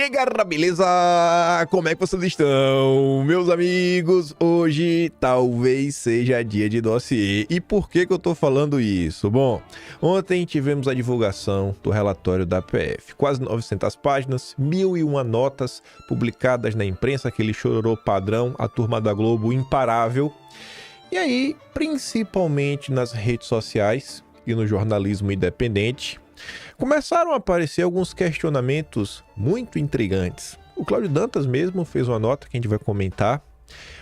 aí, galera, beleza? Como é que vocês estão, meus amigos? Hoje talvez seja dia de dossiê. E por que eu tô falando isso? Bom, ontem tivemos a divulgação do relatório da PF. Quase 900 páginas, 1001 notas publicadas na imprensa, aquele chororô padrão, a turma da Globo imparável. E aí, principalmente nas redes sociais e no jornalismo independente, começaram a aparecer alguns questionamentos muito intrigantes. O Cláudio Dantas mesmo fez uma nota que a gente vai comentar.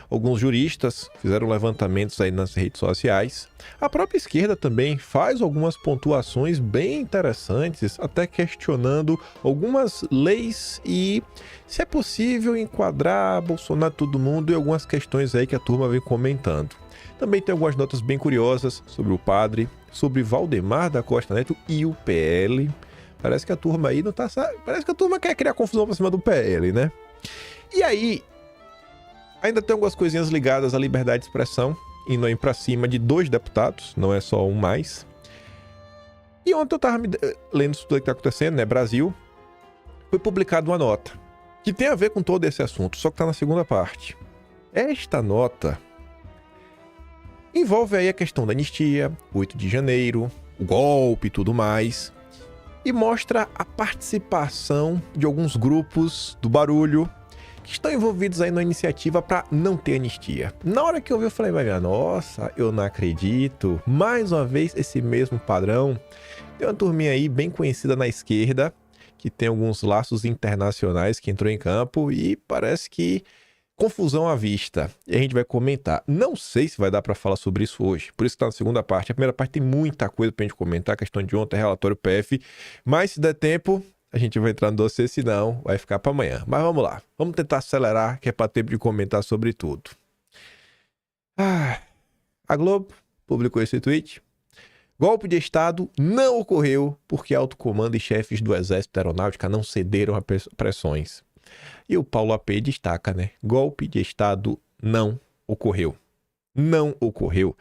Alguns juristas fizeram levantamentos aí nas redes sociais. A própria esquerda também faz algumas pontuações bem interessantes, até questionando algumas leis e se é possível enquadrar Bolsonaro todo mundo e algumas questões aí que a turma vem comentando. Também tem algumas notas bem curiosas sobre o padre, sobre Valdemar da Costa Neto e o PL. Parece que a turma aí não tá... Parece que a turma quer criar confusão pra cima do PL, né? E aí, ainda tem algumas coisinhas ligadas à liberdade de expressão, indo aí pra cima de 2 deputados, não é só um mais. E ontem eu tava lendo tudo o que tá acontecendo, né? Brasil. Foi publicada uma nota que tem a ver com todo esse assunto, só que tá na segunda parte. Esta nota envolve aí a questão da anistia, 8 de janeiro, o golpe e tudo mais, e mostra a participação de alguns grupos do barulho que estão envolvidos aí na iniciativa para não ter anistia. Na hora que eu vi, eu falei, nossa, eu não acredito. Mais uma vez, esse mesmo padrão. Tem uma turminha aí bem conhecida na esquerda, que tem alguns laços internacionais que entrou em campo e parece que confusão à vista. E a gente vai comentar. Não sei se vai dar para falar sobre isso hoje. Por isso que tá na segunda parte. A primeira parte tem muita coisa pra gente comentar. A questão de ontem, relatório PF. Mas se der tempo, a gente vai entrar no dossiê. Se não, vai ficar para amanhã. Mas vamos lá. Vamos tentar acelerar, que é para tempo de comentar sobre tudo. A Globo publicou esse tweet. Golpe de Estado não ocorreu porque alto comando e chefes do Exército da Aeronáutica não cederam a pressões. E o Paulo AP destaca, né? Golpe de Estado não ocorreu. Não ocorreu.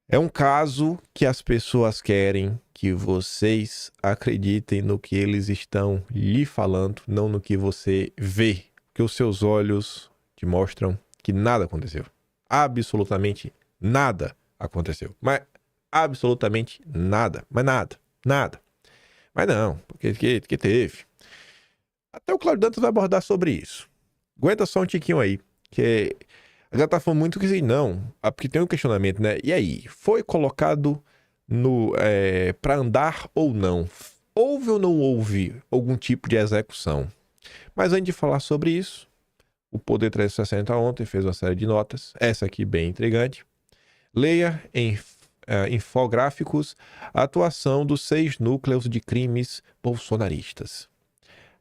É um caso que as pessoas querem que vocês acreditem no que eles estão lhe falando, não no que você vê. Que os seus olhos te mostram que nada aconteceu. Absolutamente nada aconteceu. Mas absolutamente nada. Mas nada. Nada. Mas não, porque teve. Até o Cláudio Dantas vai abordar sobre isso. Aguenta só um tiquinho aí, que a galera tá falando muito que assim, não, porque tem um questionamento, né? E aí, foi colocado para andar ou não? Houve ou não houve algum tipo de execução? Mas antes de falar sobre isso, o Poder 360 ontem fez uma série de notas, essa aqui bem intrigante. Leia em infográficos a atuação dos 6 núcleos de crimes bolsonaristas.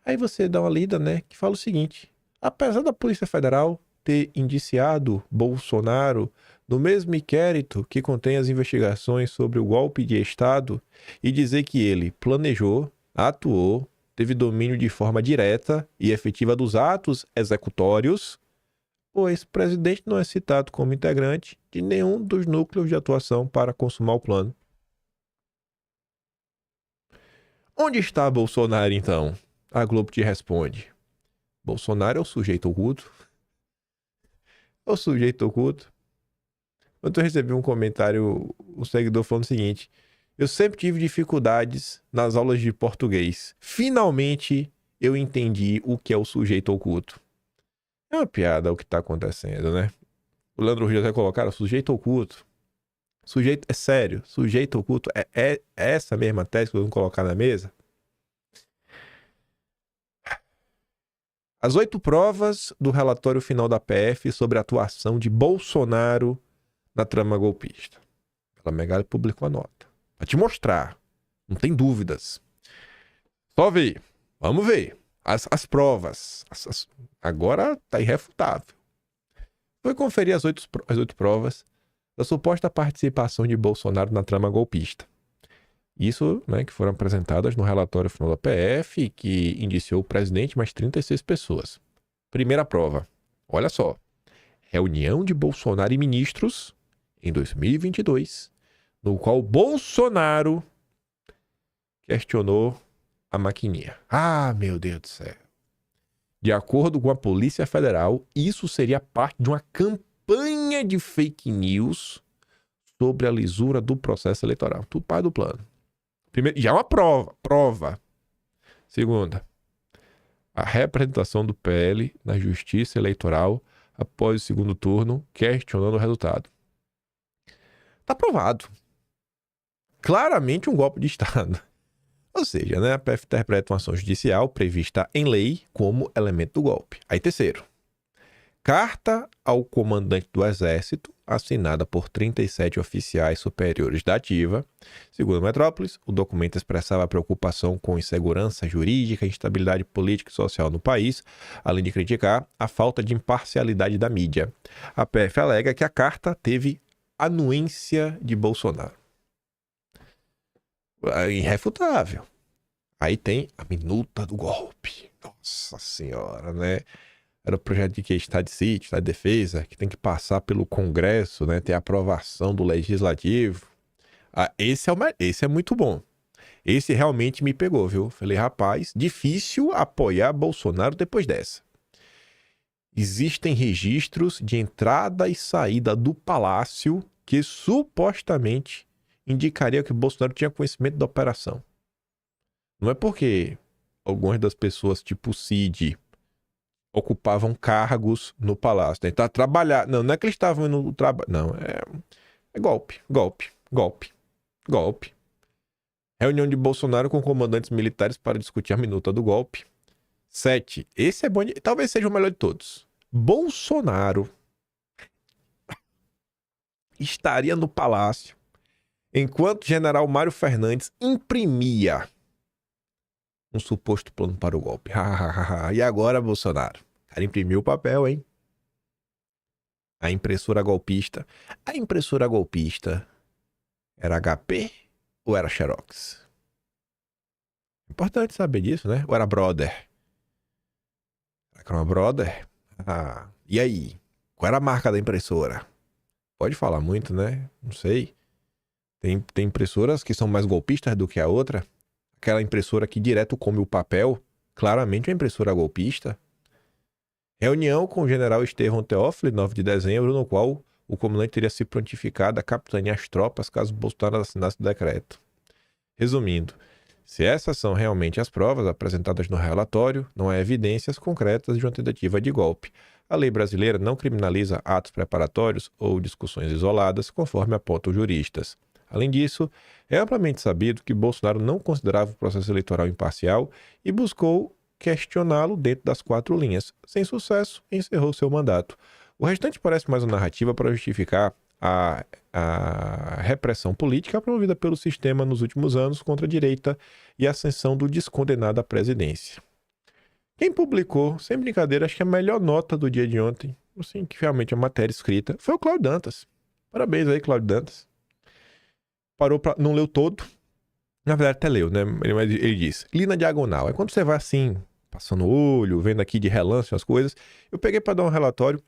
Aí você dá uma lida, né, que fala o seguinte: apesar da Polícia Federal ter indiciado Bolsonaro no mesmo inquérito que contém as investigações sobre o golpe de Estado e dizer que ele planejou, atuou, teve domínio de forma direta e efetiva dos atos executórios, o ex-presidente não é citado como integrante de nenhum dos núcleos de atuação para consumar o plano. Onde está Bolsonaro, então? A Globo te responde: Bolsonaro é o sujeito oculto. É o sujeito oculto. Ontem eu recebi um comentário, um seguidor falando o seguinte: eu sempre tive dificuldades nas aulas de português. Finalmente eu entendi o que é o sujeito oculto. É uma piada o que está acontecendo, né? O Leandro José colocaram sujeito oculto. Sujeito, é sério, sujeito oculto é essa mesma tese que vamos colocar na mesa? As 8 provas do relatório final da PF sobre a atuação de Bolsonaro na trama golpista. Ela Megali publicou a nota. Pra te mostrar. Não tem dúvidas. Só ver. Vamos ver. As provas. Agora tá irrefutável. Foi conferir as 8 provas da suposta participação de Bolsonaro na trama golpista. Isso, né, que foram apresentadas no relatório final da PF, que indiciou o presidente mais 36 pessoas. Primeira prova. Olha só. Reunião de Bolsonaro e ministros em 2022, no qual Bolsonaro questionou a maquininha. Ah, meu Deus do céu. De acordo com a Polícia Federal, isso seria parte de uma campanha de fake news sobre a lisura do processo eleitoral. Tudo parte do plano. Primeiro, já é uma prova. Segunda, a representação do PL na Justiça Eleitoral após o segundo turno, questionando o resultado. Está provado. Claramente um golpe de Estado. Ou seja, né, a PF interpreta uma ação judicial prevista em lei como elemento do golpe. Aí, terceiro, carta ao comandante do Exército, assinada por 37 oficiais superiores da ativa. Segundo Metrópolis, o documento expressava preocupação com insegurança jurídica e instabilidade política e social no país, além de criticar a falta de imparcialidade da mídia. A PF alega que a carta teve anuência de Bolsonaro. Irrefutável. Aí tem a minuta do golpe. Nossa senhora, né? Era o projeto de que? Estado de sítio, Estado de defesa, que tem que passar pelo Congresso, né? Ter aprovação do Legislativo. Esse é muito bom. Esse realmente me pegou, viu? Falei, rapaz, difícil apoiar Bolsonaro depois dessa. Existem registros de entrada e saída do palácio que supostamente indicaria que Bolsonaro tinha conhecimento da operação. Não é porque algumas das pessoas, tipo Cid, ocupavam cargos no palácio. Tentar trabalhar. Não é que eles estavam indo no trabalho. Não, é golpe. Reunião de Bolsonaro com comandantes militares para discutir a minuta do golpe. 7. Esse é bom. Talvez seja o melhor de todos. Bolsonaro estaria no palácio enquanto o general Mário Fernandes imprimia um suposto plano para o golpe. E agora, Bolsonaro? O cara imprimiu o papel, hein? A impressora golpista. A impressora golpista era HP ou era Xerox? Importante saber disso, né? Ou era Brother? Era uma Brother? E aí? Qual era a marca da impressora? Pode falar muito, né? Não sei. Tem impressoras que são mais golpistas do que a outra. Aquela impressora que direto come o papel, claramente é uma impressora golpista. Reunião com o general Estevão Teófilo, 9 de dezembro, no qual o comandante teria se prontificado a capitanear as tropas caso Bolsonaro assinasse o decreto. Resumindo, se essas são realmente as provas apresentadas no relatório, não há evidências concretas de uma tentativa de golpe. A lei brasileira não criminaliza atos preparatórios ou discussões isoladas, conforme apontam juristas. Além disso, é amplamente sabido que Bolsonaro não considerava o processo eleitoral imparcial e buscou questioná-lo dentro das 4 linhas. Sem sucesso, encerrou seu mandato. O restante parece mais uma narrativa para justificar a repressão política promovida pelo sistema nos últimos anos contra a direita e a ascensão do descondenado à presidência. Quem publicou, sem brincadeira, acho que a melhor nota do dia de ontem, assim, que realmente é matéria escrita, foi o Cláudio Dantas. Parabéns aí, Cláudio Dantas. Não leu todo. Na verdade, até leu, né? Ele diz, li na diagonal. Aí quando você vai assim, passando o olho, vendo aqui de relance as coisas, eu peguei para dar um relatório.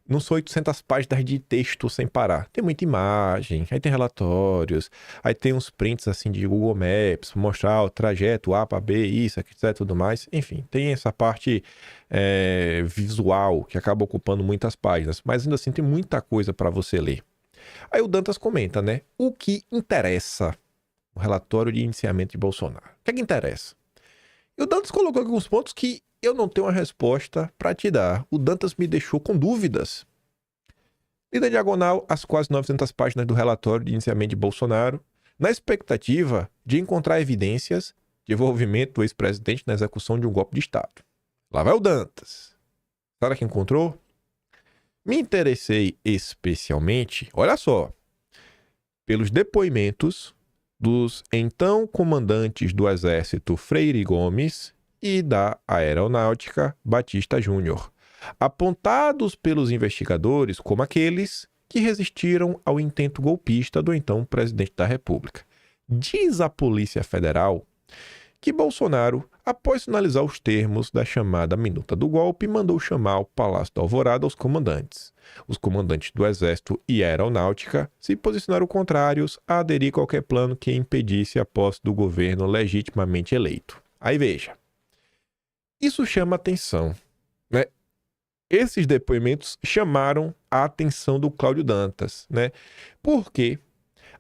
Não são 800 páginas de texto sem parar. Tem muita imagem, aí tem relatórios, aí tem uns prints assim de Google Maps, mostrar o trajeto A para B, isso, etc, tudo mais. Enfim, tem essa parte visual que acaba ocupando muitas páginas, mas ainda assim tem muita coisa para você ler. Aí o Dantas comenta, né? O que interessa no relatório de indiciamento de Bolsonaro? O que é que interessa? E o Dantas colocou alguns pontos que eu não tenho uma resposta para te dar. O Dantas me deixou com dúvidas. Lida diagonal as quase 900 páginas do relatório de indiciamento de Bolsonaro, na expectativa de encontrar evidências de envolvimento do ex-presidente na execução de um golpe de Estado. Lá vai o Dantas. Será que encontrou? Me interessei especialmente, olha só, pelos depoimentos dos então comandantes do Exército Freire Gomes e da Aeronáutica Batista Júnior, apontados pelos investigadores como aqueles que resistiram ao intento golpista do então presidente da República. Diz a Polícia Federal que Bolsonaro, após sinalizar os termos da chamada minuta do golpe, mandou chamar ao Palácio da Alvorada os comandantes. Os comandantes do Exército e Aeronáutica se posicionaram contrários a aderir a qualquer plano que impedisse a posse do governo legitimamente eleito. Aí veja, isso chama atenção. Esses depoimentos chamaram a atenção do Cláudio Dantas, né? Porque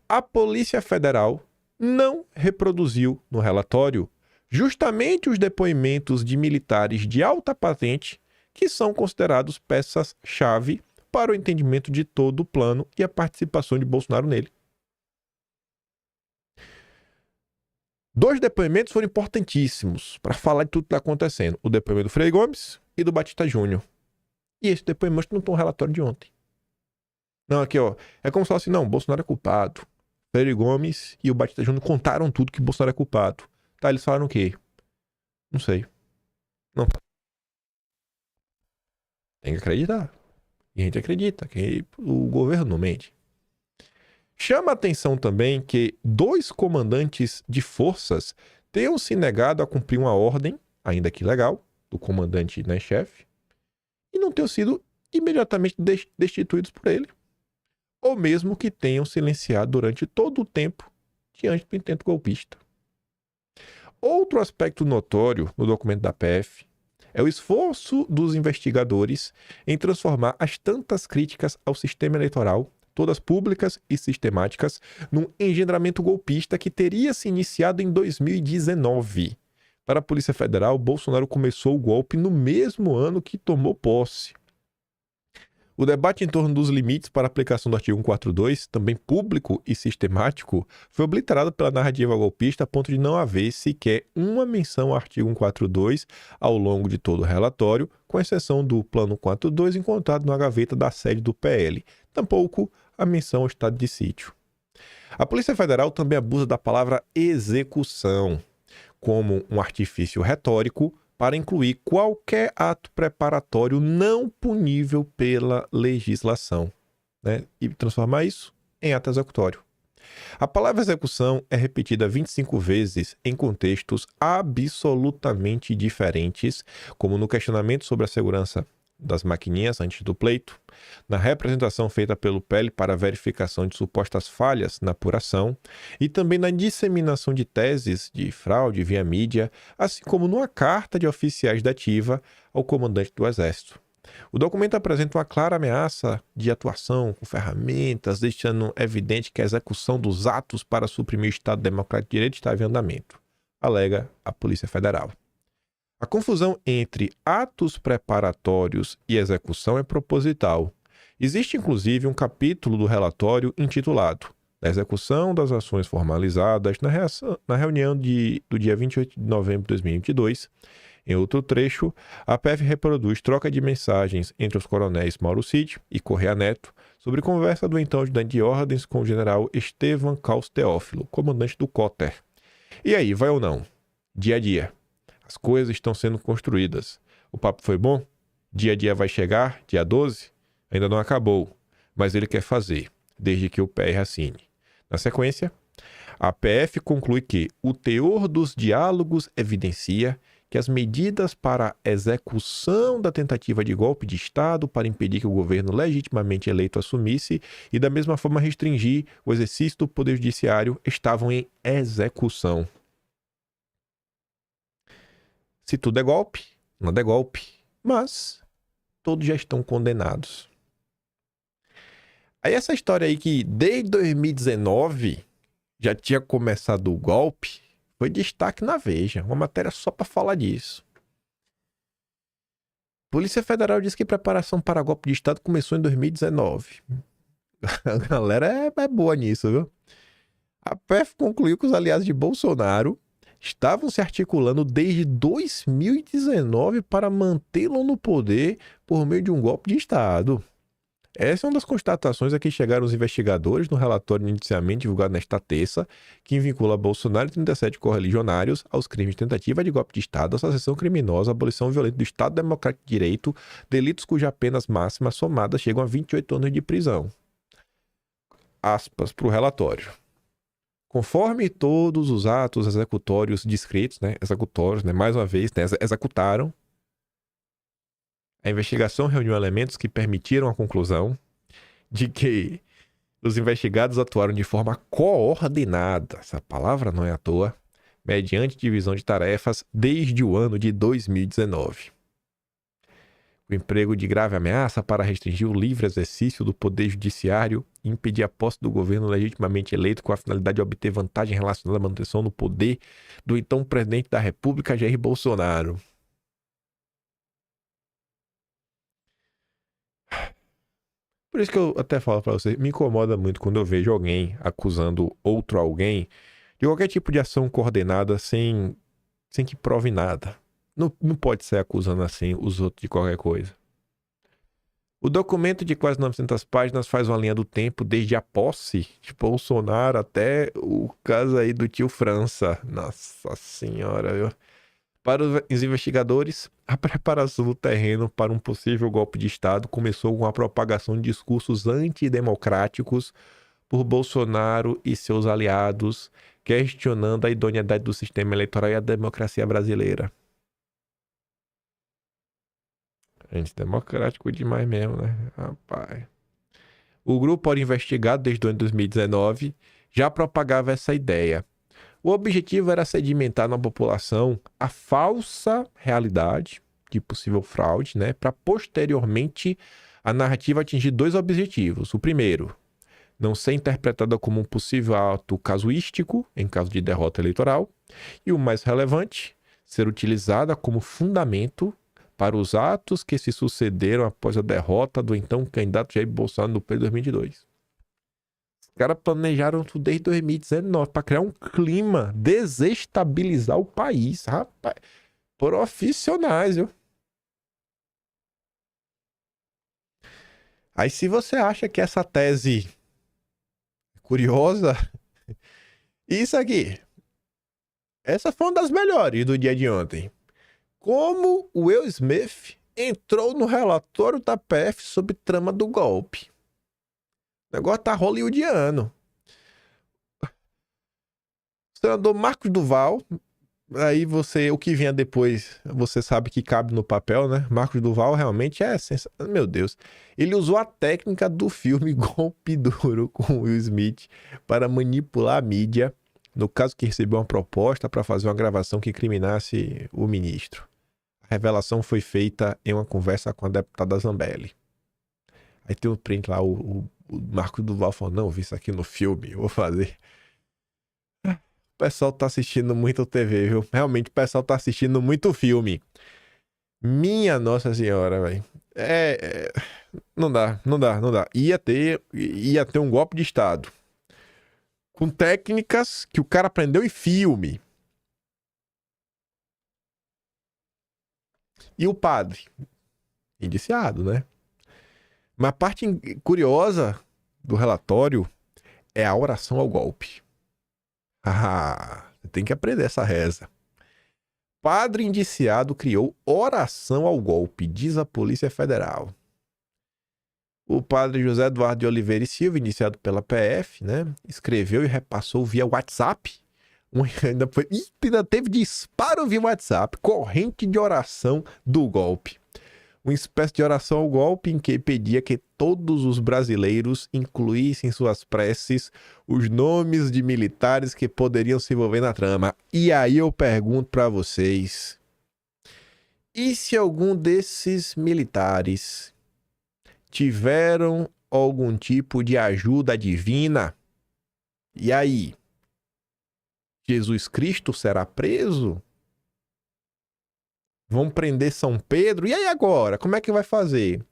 a Polícia Federal não reproduziu no relatório justamente os depoimentos de militares de alta patente que são considerados peças-chave para o entendimento de todo o plano e a participação de Bolsonaro nele. 2 depoimentos foram importantíssimos para falar de tudo que está acontecendo. O depoimento do Frei Gomes e do Batista Júnior. E esse depoimento não está no relatório de ontem. Não, aqui, ó. É como se fosse assim, não, Bolsonaro é culpado. Frei Gomes e o Batista Júnior contaram tudo que Bolsonaro é culpado. Tá, eles falaram o quê? Não sei. Não. Tem que acreditar. E a gente acredita que o governo não mente. Chama a atenção também que 2 comandantes de forças tenham se negado a cumprir uma ordem, ainda que legal, do comandante, né, chefe, e não tenham sido imediatamente destituídos por ele. Ou mesmo que tenham silenciado durante todo o tempo diante do intento golpista. Outro aspecto notório no documento da PF é o esforço dos investigadores em transformar as tantas críticas ao sistema eleitoral, todas públicas e sistemáticas, num engendramento golpista que teria se iniciado em 2019. Para a Polícia Federal, Bolsonaro começou o golpe no mesmo ano que tomou posse. O debate em torno dos limites para a aplicação do artigo 142, também público e sistemático, foi obliterado pela narrativa golpista a ponto de não haver sequer uma menção ao artigo 142 ao longo de todo o relatório, com exceção do Plano 42 encontrado na gaveta da sede do PL. Tampouco a menção ao estado de sítio. A Polícia Federal também abusa da palavra execução como um artifício retórico para incluir qualquer ato preparatório não punível pela legislação, né? E transformar isso em ato executório. A palavra execução é repetida 25 vezes em contextos absolutamente diferentes, como no questionamento sobre a segurança das maquininhas antes do pleito, na representação feita pelo PL para verificação de supostas falhas na apuração e também na disseminação de teses de fraude via mídia, assim como numa carta de oficiais da ativa ao comandante do Exército. O documento apresenta uma clara ameaça de atuação com ferramentas, deixando evidente que a execução dos atos para suprimir o Estado Democrático de Direito estava em andamento, alega a Polícia Federal. A confusão entre atos preparatórios e execução é proposital. Existe, inclusive, um capítulo do relatório intitulado "Da execução das ações formalizadas na reunião do dia 28 de novembro de 2022. Em outro trecho, a PF reproduz troca de mensagens entre os coronéis Mauro Cid e Correia Neto sobre conversa do então ajudante de ordens com o general Estevam Caus Teófilo, comandante do Cotter. E aí, vai ou não? Dia a dia. As coisas estão sendo construídas. O papo foi bom? Dia a dia vai chegar? Dia 12? Ainda não acabou, mas ele quer fazer, desde que o PR assine. Na sequência, a PF conclui que o teor dos diálogos evidencia que as medidas para a execução da tentativa de golpe de Estado para impedir que o governo legitimamente eleito assumisse e, da mesma forma, restringir o exercício do Poder Judiciário estavam em execução. Se tudo é golpe, nada é golpe, mas todos já estão condenados. Aí essa história aí que desde 2019 já tinha começado o golpe, foi destaque na Veja, uma matéria só para falar disso. Polícia Federal diz que preparação para golpe de Estado começou em 2019. A galera é boa nisso, viu? A PF concluiu que os aliados de Bolsonaro estavam se articulando desde 2019 para mantê-lo no poder por meio de um golpe de Estado. Essa é uma das constatações a que chegaram os investigadores no relatório inicialmente divulgado nesta terça, que vincula Bolsonaro e 37 correligionários aos crimes de tentativa de golpe de Estado, associação criminosa, abolição violenta do Estado Democrático de Direito, delitos cujas penas máximas somadas chegam a 28 anos de prisão. Aspas para o relatório. Conforme todos os atos executórios descritos, mais uma vez, executaram, a investigação reuniu elementos que permitiram a conclusão de que os investigados atuaram de forma coordenada, essa palavra não é à toa, mediante divisão de tarefas desde o ano de 2019. o emprego de grave ameaça para restringir o livre exercício do poder judiciário e impedir a posse do governo legitimamente eleito com a finalidade de obter vantagem relacionada à manutenção no poder do então presidente da República, Jair Bolsonaro. Por isso que eu até falo para você, me incomoda muito quando eu vejo alguém acusando outro alguém de qualquer tipo de ação coordenada sem que prove nada. Não pode ser acusando assim os outros de qualquer coisa. O documento de quase 900 páginas faz uma linha do tempo desde a posse de Bolsonaro até o caso aí do tio França. Nossa senhora, viu? Para os investigadores, a preparação do terreno para um possível golpe de Estado começou com a propagação de discursos antidemocráticos por Bolsonaro e seus aliados, questionando a idoneidade do sistema eleitoral e a democracia brasileira. Antidemocrático demais mesmo, né? Rapaz. O grupo ora investigado desde o ano de 2019 já propagava essa ideia. O objetivo era sedimentar na população a falsa realidade de possível fraude, né? Para posteriormente a narrativa atingir dois objetivos. O primeiro, não ser interpretada como um possível ato casuístico em caso de derrota eleitoral. E o mais relevante, ser utilizada como fundamento para os atos que se sucederam após a derrota do então candidato Jair Bolsonaro no pleito de 2022. Os caras planejaram tudo desde 2019 para criar um clima, desestabilizar o país, rapaz. Profissionais, viu? Aí se você acha que essa tese é curiosa, isso aqui. Essa foi uma das melhores do dia de ontem. Como o Will Smith entrou no relatório da PF sobre trama do golpe. O negócio tá hollywoodiano. O senador Marcos Duval, aí o que vinha depois, você sabe que cabe no papel, né? Marcos Duval realmente é sensacional. Meu Deus. Ele usou a técnica do filme Golpe Duro com Will Smith para manipular a mídia, no caso que recebeu uma proposta para fazer uma gravação que incriminasse o ministro. A revelação foi feita em uma conversa com a deputada Zambelli. Aí tem um print lá, o Marco Duval falou, não, eu vi isso aqui no filme, eu vou fazer. O pessoal tá assistindo muito TV, viu? Realmente o pessoal tá assistindo muito filme. Minha Nossa Senhora, velho. Não dá. Ia ter um golpe de Estado. Com técnicas que o cara aprendeu em filme. E o padre? Indiciado, né? Mas a parte curiosa do relatório é a oração ao golpe. Você tem que aprender essa reza. Padre indiciado criou oração ao golpe, diz a Polícia Federal. O padre José Eduardo de Oliveira e Silva, indiciado pela PF, né, escreveu e repassou via WhatsApp. Ainda teve disparo via WhatsApp, corrente de oração do golpe. Uma espécie de oração ao golpe em que pedia que todos os brasileiros incluíssem em suas preces os nomes de militares que poderiam se envolver na trama. E aí eu pergunto para vocês, e se algum desses militares tiveram algum tipo de ajuda divina? E aí? Jesus Cristo será preso? Vão prender São Pedro? E aí agora? Como é que vai fazer?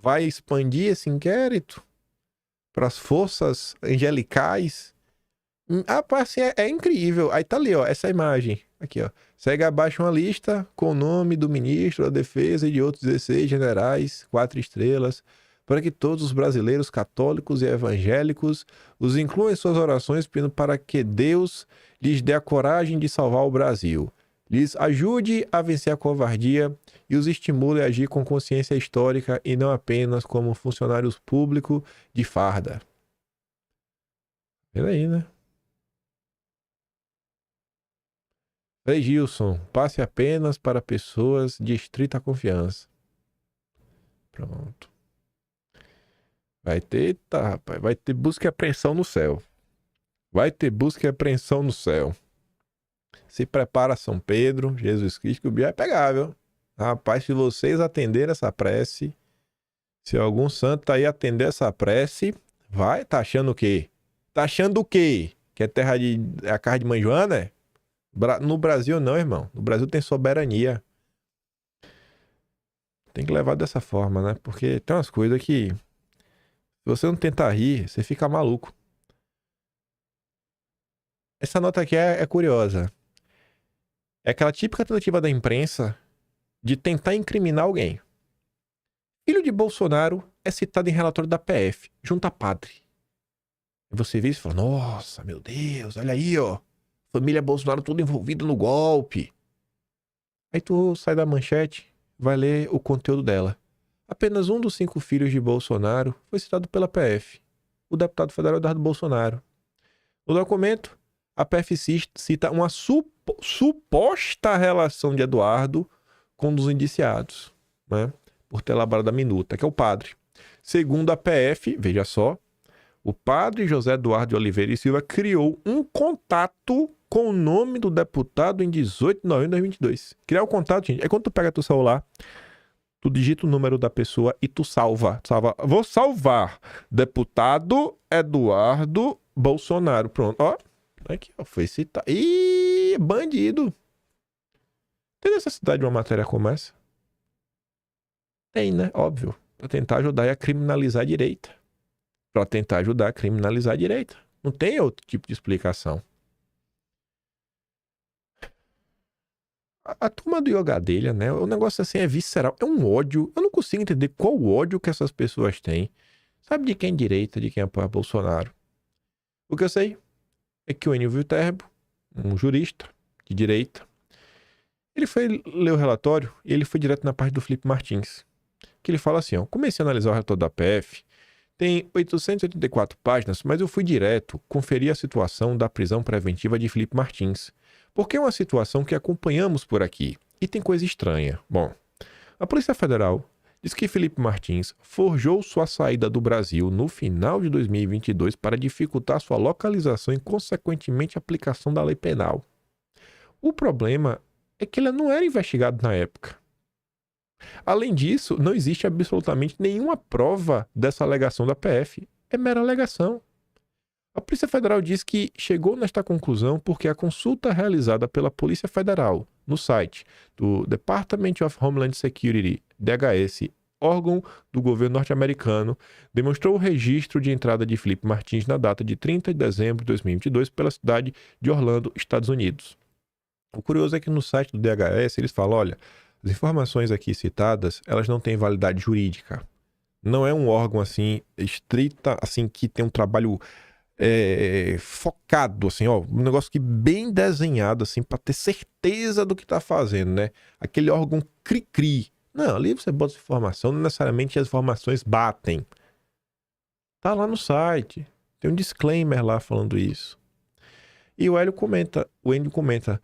Vai expandir esse inquérito para as forças angelicais? Assim, é incrível. Aí tá ali, ó, essa imagem. Aqui, ó. Segue abaixo uma lista com o nome do ministro da Defesa e de outros 16 generais, 4 estrelas, para que todos os brasileiros católicos e evangélicos os incluam em suas orações, pedindo para que Deus lhes dê a coragem de salvar o Brasil. Lhes ajude a vencer a covardia e os estimule a agir com consciência histórica e não apenas como funcionários públicos de farda. Vendo aí, né? Frei Gilson, passe apenas para pessoas de estrita confiança. Pronto. Vai ter, rapaz, vai ter busca e apreensão no céu. Vai ter busca e apreensão no céu. Se prepara São Pedro, Jesus Cristo, que o bicho vai pegar, viu? Rapaz, se vocês atenderem essa prece, se algum santo tá aí atender essa prece, vai, tá achando o quê? Tá achando o quê? Que é terra de... é a casa de mãe Joana, é? No Brasil não, irmão. No Brasil tem soberania. Tem que levar dessa forma, né? Porque tem umas coisas que... se você não tentar rir, você fica maluco. Essa nota aqui é curiosa. É aquela típica tentativa da imprensa de tentar incriminar alguém. Filho de Bolsonaro é citado em relatório da PF, junto a padre. E você vê isso e fala, nossa, meu Deus, olha aí, ó. Família Bolsonaro tudo envolvido no golpe. Aí tu sai da manchete, vai ler o conteúdo dela. Apenas um dos 5 filhos de Bolsonaro foi citado pela PF, o deputado federal Eduardo Bolsonaro. No documento, a PF cita uma suposta relação de Eduardo com um dos indiciados, né, por ter elaborado a minuta, que é o padre. Segundo a PF, veja só, o padre José Eduardo de Oliveira e Silva criou um contato com o nome do deputado em 18 de novembro de 2022. Criar o contato, gente, é quando tu pega teu celular, tu digita o número da pessoa e tu salva. Vou salvar deputado Eduardo Bolsonaro. Pronto, ó. Aqui, ó, foi citar. Ih, bandido. Tem necessidade de uma matéria como essa? Tem, né? Óbvio. Pra tentar ajudar a criminalizar a direita. Pra tentar ajudar a criminalizar a direita. Não tem outro tipo de explicação. A turma do Yoga dele, né? O negócio assim é visceral. É um ódio. Eu não consigo entender qual o ódio que essas pessoas têm. Sabe de quem é direita, de quem apoia Bolsonaro? O que eu sei é que o Enio Viterbo, um jurista de direita, ele foi ler o relatório e ele foi direto na parte do Felipe Martins. Que ele fala assim, ó, comecei a analisar o relatório da PF, tem 884 páginas, mas eu fui direto conferir a situação da prisão preventiva de Felipe Martins. Porque é uma situação que acompanhamos por aqui e tem coisa estranha. Bom, a Polícia Federal diz que Felipe Martins forjou sua saída do Brasil no final de 2022 para dificultar sua localização e, consequentemente, a aplicação da lei penal. O problema é que ele não era investigado na época. Além disso, não existe absolutamente nenhuma prova dessa alegação da PF. É mera alegação. A Polícia Federal diz que chegou nesta conclusão porque a consulta realizada pela Polícia Federal no site do Department of Homeland Security, DHS, órgão do governo norte-americano, demonstrou o registro de entrada de Felipe Martins na data de 30 de dezembro de 2022 pela cidade de Orlando, Estados Unidos. O curioso é que no site do DHS eles falam, olha, as informações aqui citadas, elas não têm validade jurídica. Não é um órgão assim, estrita, assim, que tem um trabalho focado, assim, ó, um negócio que bem desenhado, assim, para ter certeza do que tá fazendo, né? Aquele órgão cri-cri. Não, ali você bota informação, não necessariamente as informações batem. Tá lá no site, tem um disclaimer lá falando isso. E o Enio comenta,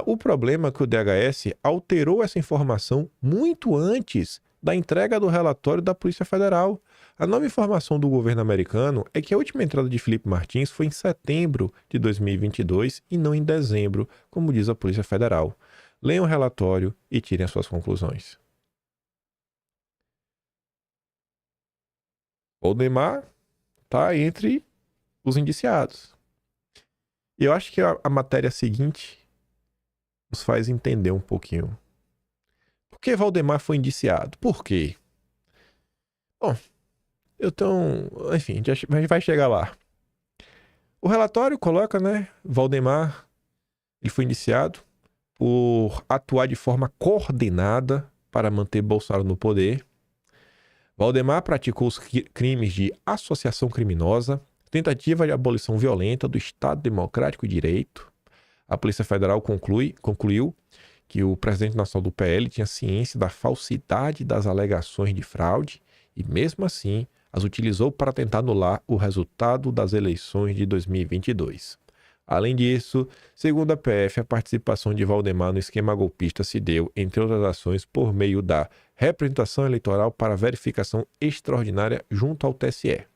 o problema é que o DHS alterou essa informação muito antes da entrega do relatório da Polícia Federal. A nova informação do governo americano é que a última entrada de Felipe Martins foi em setembro de 2022 e não em dezembro, como diz a Polícia Federal. Leiam o relatório e tirem as suas conclusões. Valdemar está entre os indiciados. E eu acho que a matéria seguinte nos faz entender um pouquinho. Por que Valdemar foi indiciado? Por quê? Bom, enfim, a gente vai chegar lá. O relatório coloca, né, Valdemar, ele foi indiciado por atuar de forma coordenada para manter Bolsonaro no poder. Valdemar praticou os crimes de associação criminosa, tentativa de abolição violenta do Estado Democrático de Direito. A Polícia Federal concluiu que o presidente nacional do PL tinha ciência da falsidade das alegações de fraude e, mesmo assim, as utilizou para tentar anular o resultado das eleições de 2022. Além disso, segundo a PF, a participação de Valdemar no esquema golpista se deu, entre outras ações, por meio da representação eleitoral para verificação extraordinária junto ao TSE.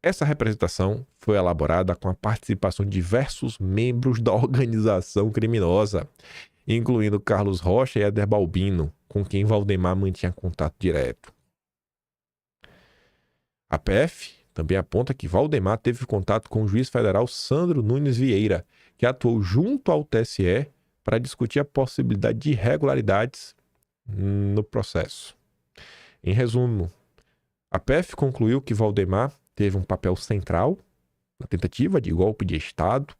Essa representação foi elaborada com a participação de diversos membros da organização criminosa. incluindo Carlos Rocha e Éder Balbino, com quem Valdemar mantinha contato direto. A PF também aponta que Valdemar teve contato com o juiz federal Sandro Nunes Vieira, que atuou junto ao TSE para discutir a possibilidade de irregularidades no processo. Em resumo, a PF concluiu que Valdemar teve um papel central na tentativa de golpe de Estado,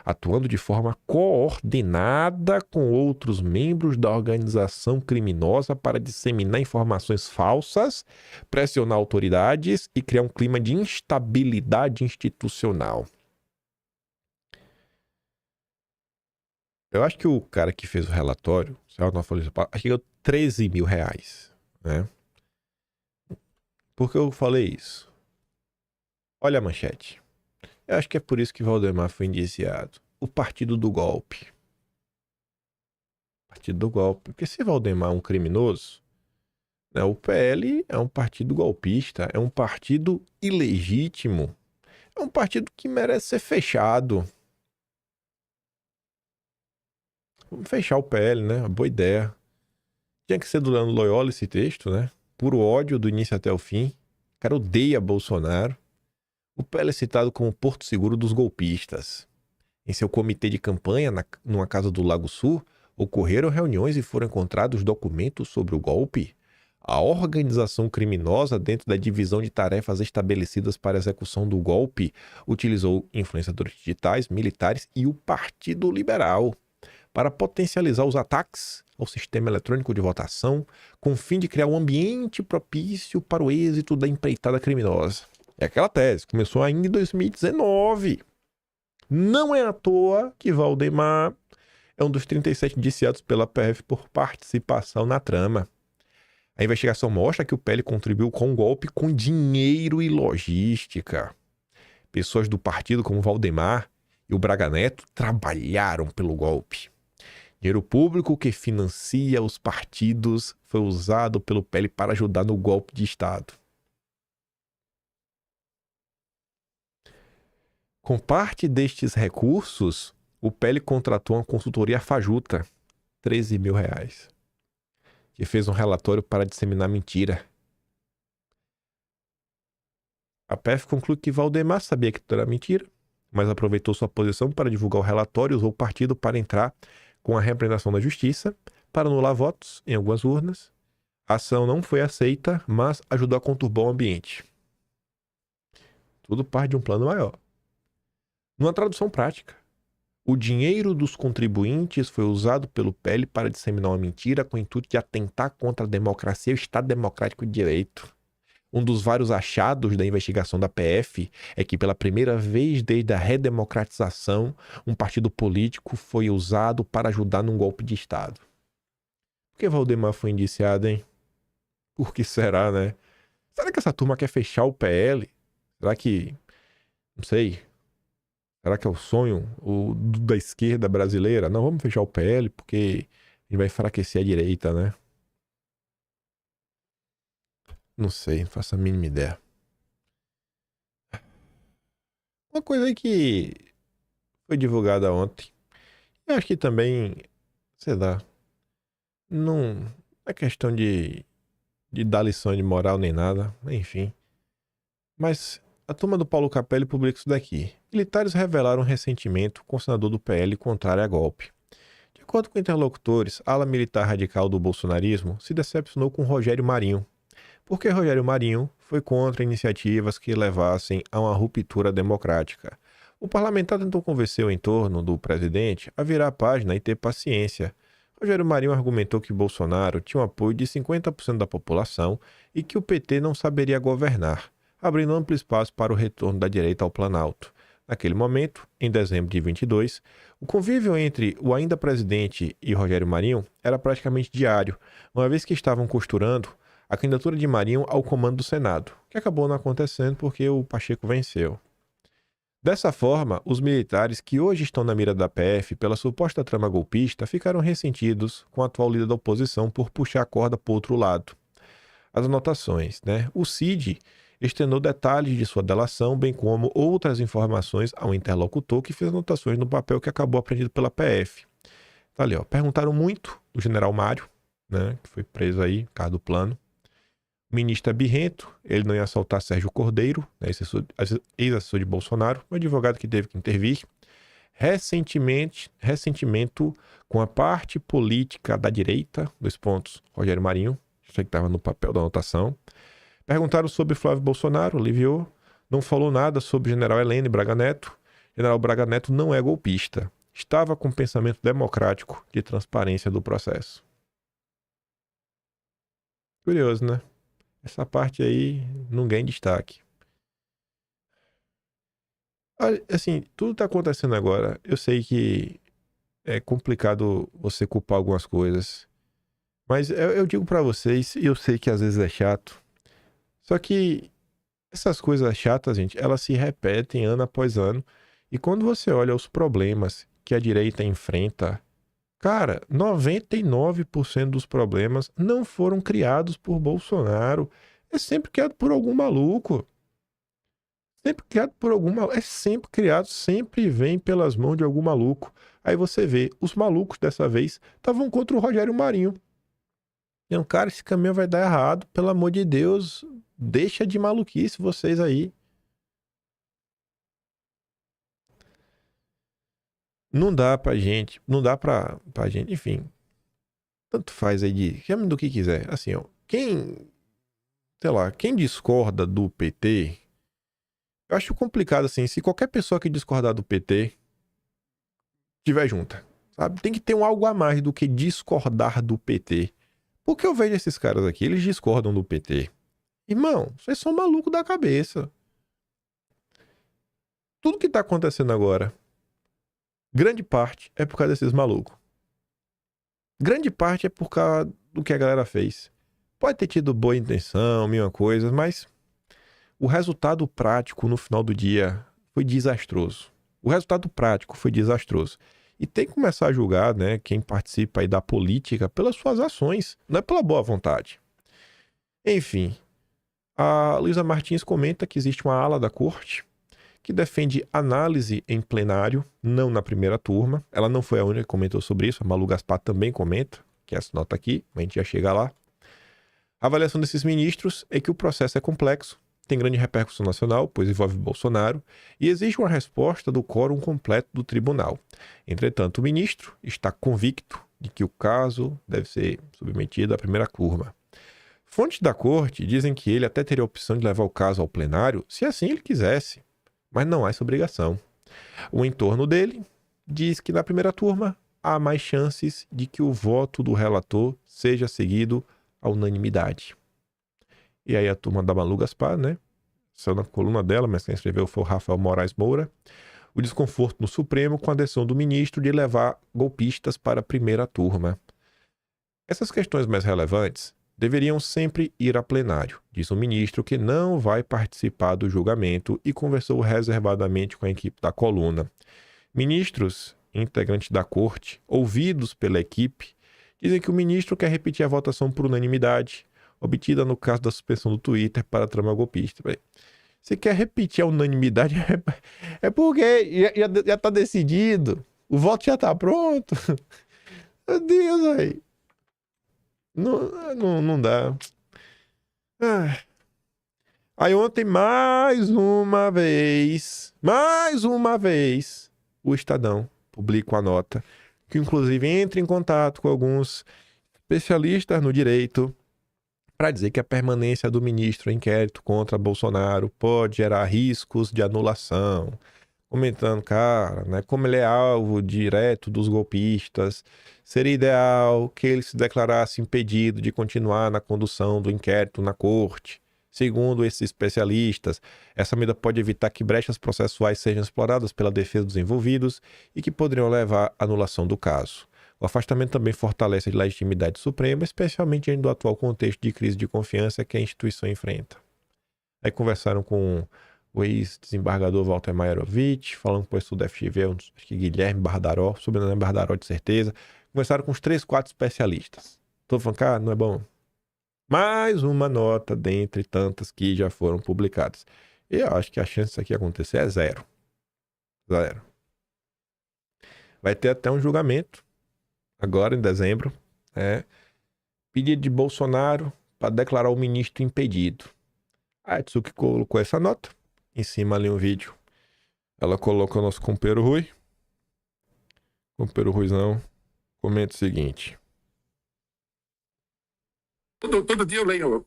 atuando de forma coordenada com outros membros da organização criminosa para disseminar informações falsas, pressionar autoridades e criar um clima de instabilidade institucional. Eu acho que o cara que fez o relatório, acho que ganhou 13 mil reais, né? Por que eu falei isso? Olha a manchete. Eu acho que é por isso que Valdemar foi indiciado. O partido do golpe. Partido do golpe. Porque se Valdemar é um criminoso, né, o PL é um partido golpista, é um partido ilegítimo, é um partido que merece ser fechado. Vamos fechar o PL, né? Uma boa ideia. Tinha que ser do Leandro Loyola esse texto, né? Puro ódio do início até o fim. O cara odeia Bolsonaro. O PL é citado como Porto Seguro dos golpistas. Em seu comitê de campanha, numa casa do Lago Sul, ocorreram reuniões e foram encontrados documentos sobre o golpe. A organização criminosa, dentro da divisão de tarefas estabelecidas para a execução do golpe, utilizou influenciadores digitais, militares e o Partido Liberal para potencializar os ataques ao sistema eletrônico de votação, com o fim de criar um ambiente propício para o êxito da empreitada criminosa. É aquela tese, começou ainda em 2019. Não é à toa que Valdemar é um dos 37 indiciados pela PF por participação na trama. A investigação mostra que o PL contribuiu com o golpe com dinheiro e logística. Pessoas do partido como Valdemar e o Braga Neto trabalharam pelo golpe. Dinheiro público que financia os partidos foi usado pelo PL para ajudar no golpe de Estado. Com parte destes recursos, o PL contratou uma consultoria fajuta, 13 mil reais, que fez um relatório para disseminar mentira. A PF conclui que Valdemar sabia que tudo era mentira, mas aproveitou sua posição para divulgar o relatório e usou o partido para entrar com a representação da justiça para anular votos em algumas urnas. A ação não foi aceita, mas ajudou a conturbar o ambiente. Tudo parte de um plano maior. Numa tradução prática, o dinheiro dos contribuintes foi usado pelo PL para disseminar uma mentira com o intuito de atentar contra a democracia e o Estado Democrático de Direito. Um dos vários achados da investigação da PF é que, pela primeira vez desde a redemocratização, um partido político foi usado para ajudar num golpe de Estado. Por que Valdemar foi indiciado, hein? Por que será, né? Será que essa turma quer fechar o PL? Será que... não sei... Será que é o sonho da esquerda brasileira? Não, vamos fechar o PL porque ele vai enfraquecer a direita, né? Não sei, não faço a mínima ideia. Uma coisa aí que foi divulgada ontem, eu acho que também, sei lá, não é questão de dar lição de moral nem nada, enfim. Mas a turma do Paulo Capelli publica isso daqui. Militares revelaram ressentimento com o senador do PL contrário a golpe. De acordo com interlocutores, a ala militar radical do bolsonarismo se decepcionou com Rogério Marinho, porque Rogério Marinho foi contra iniciativas que levassem a uma ruptura democrática. O parlamentar tentou convencer o entorno do presidente a virar a página e ter paciência. Rogério Marinho argumentou que Bolsonaro tinha o apoio de 50% da população e que o PT não saberia governar, abrindo amplo espaço para o retorno da direita ao Planalto. Naquele momento, em dezembro de 22, o convívio entre o ainda presidente e Rogério Marinho era praticamente diário, uma vez que estavam costurando a candidatura de Marinho ao comando do Senado, que acabou não acontecendo porque o Pacheco venceu. Dessa forma, os militares que hoje estão na mira da PF pela suposta trama golpista ficaram ressentidos com a atual líder da oposição por puxar a corda para o outro lado. As anotações, né? O CID externou detalhes de sua delação, bem como outras informações ao interlocutor que fez anotações no papel que acabou apreendido pela PF. Tá ali, ó. Perguntaram muito do general Mário, né? Que foi preso aí, caso do plano. O ministro é birrento, ele não ia soltar Sérgio Cordeiro, né, ex-assessor de Bolsonaro, um advogado que teve que intervir. Ressentimento com a parte política da direita, dois pontos, Rogério Marinho, isso aí que estava no papel da anotação. Perguntaram sobre Flávio Bolsonaro, aliviou. Não falou nada sobre o general Heleno Braga Neto. General Braga Neto não é golpista. Estava com pensamento democrático de transparência do processo. Curioso, né? Essa parte aí não ganha destaque. Assim, tudo tá acontecendo agora. Eu sei que é complicado você culpar algumas coisas. Mas eu digo pra vocês, e eu sei que às vezes é chato. Só que essas coisas chatas, gente, elas se repetem ano após ano. E quando você olha os problemas que a direita enfrenta, cara, 99% dos problemas não foram criados por Bolsonaro. É sempre criado por algum maluco. Sempre criado por algum maluco. É sempre criado, sempre vem pelas mãos de algum maluco. Aí você vê, os malucos dessa vez estavam contra o Rogério Marinho. Então, cara, esse caminho vai dar errado. Pelo amor de Deus, deixa de maluquice vocês aí. Não dá pra gente, não dá pra gente, enfim. Tanto faz aí de, chame do que quiser. Assim, ó, sei lá, quem discorda do PT, eu acho complicado assim, se qualquer pessoa que discordar do PT tiver junta, sabe? Tem que ter um algo a mais do que discordar do PT. Porque eu vejo esses caras aqui, eles discordam do PT. Irmão, vocês são malucos da cabeça. Tudo que tá acontecendo agora, grande parte é por causa desses malucos. Grande parte é por causa do que a galera fez. Pode ter tido boa intenção, mil coisas, mas o resultado prático no final do dia foi desastroso. O resultado prático foi desastroso. E tem que começar a julgar, né, quem participa aí da política pelas suas ações, não é pela boa vontade. Enfim, a Luísa Martins comenta que existe uma ala da corte que defende análise em plenário, não na primeira turma. Ela não foi a única que comentou sobre isso, a Malu Gaspar também comenta, que essa nota aqui, mas a gente já chega lá. A avaliação desses ministros é que o processo é complexo, tem grande repercussão nacional, pois envolve Bolsonaro, e exige uma resposta do quórum completo do tribunal. Entretanto, o ministro está convicto de que o caso deve ser submetido à primeira turma. Fontes da corte dizem que ele até teria a opção de levar o caso ao plenário, se assim ele quisesse, mas não há essa obrigação. O entorno dele diz que na primeira turma há mais chances de que o voto do relator seja seguido à unanimidade. E aí a turma da Malu Gaspar, né? Saiu na coluna dela, mas quem escreveu foi o Rafael Moraes Moura. O desconforto no Supremo com a decisão do ministro de levar golpistas para a primeira turma. Essas questões mais relevantes deveriam sempre ir a plenário, diz o ministro, que não vai participar do julgamento e conversou reservadamente com a equipe da coluna. Ministros, integrantes da corte, ouvidos pela equipe, dizem que o ministro quer repetir a votação por unanimidade, obtida no caso da suspensão do Twitter para a trama golpista. Você quer repetir a unanimidade? É porque já tá decidido. O voto já tá pronto. Meu Deus, aí. Não dá. Aí ontem, mais uma vez, o Estadão publica uma nota que inclusive entra em contato com alguns especialistas no direito para dizer que a permanência do ministro em inquérito contra Bolsonaro pode gerar riscos de anulação. Comentando, cara, né, como ele é alvo direto dos golpistas, seria ideal que ele se declarasse impedido de continuar na condução do inquérito na corte. Segundo esses especialistas, essa medida pode evitar que brechas processuais sejam exploradas pela defesa dos envolvidos e que poderiam levar à anulação do caso. O afastamento também fortalece a legitimidade suprema, especialmente diante do atual contexto de crise de confiança que a instituição enfrenta. Aí conversaram com o ex-desembargador Walter Maierovitch, falando com o professor da FGV, acho que Guilherme Bardaró, sobrenome Bardaró de certeza. Conversaram com uns 3, 4 especialistas. Tô falando, cara, não é bom. Mais uma nota dentre tantas que já foram publicadas. Eu acho que a chance disso aqui acontecer é zero. Zero. Vai ter até um julgamento agora em dezembro, pedido de Bolsonaro para declarar o ministro impedido. A Atsuki colocou essa nota, em cima ali um vídeo. Ela coloca o nosso companheiro Rui. Companheiro Ruizão, comenta o seguinte. Todo dia eu leio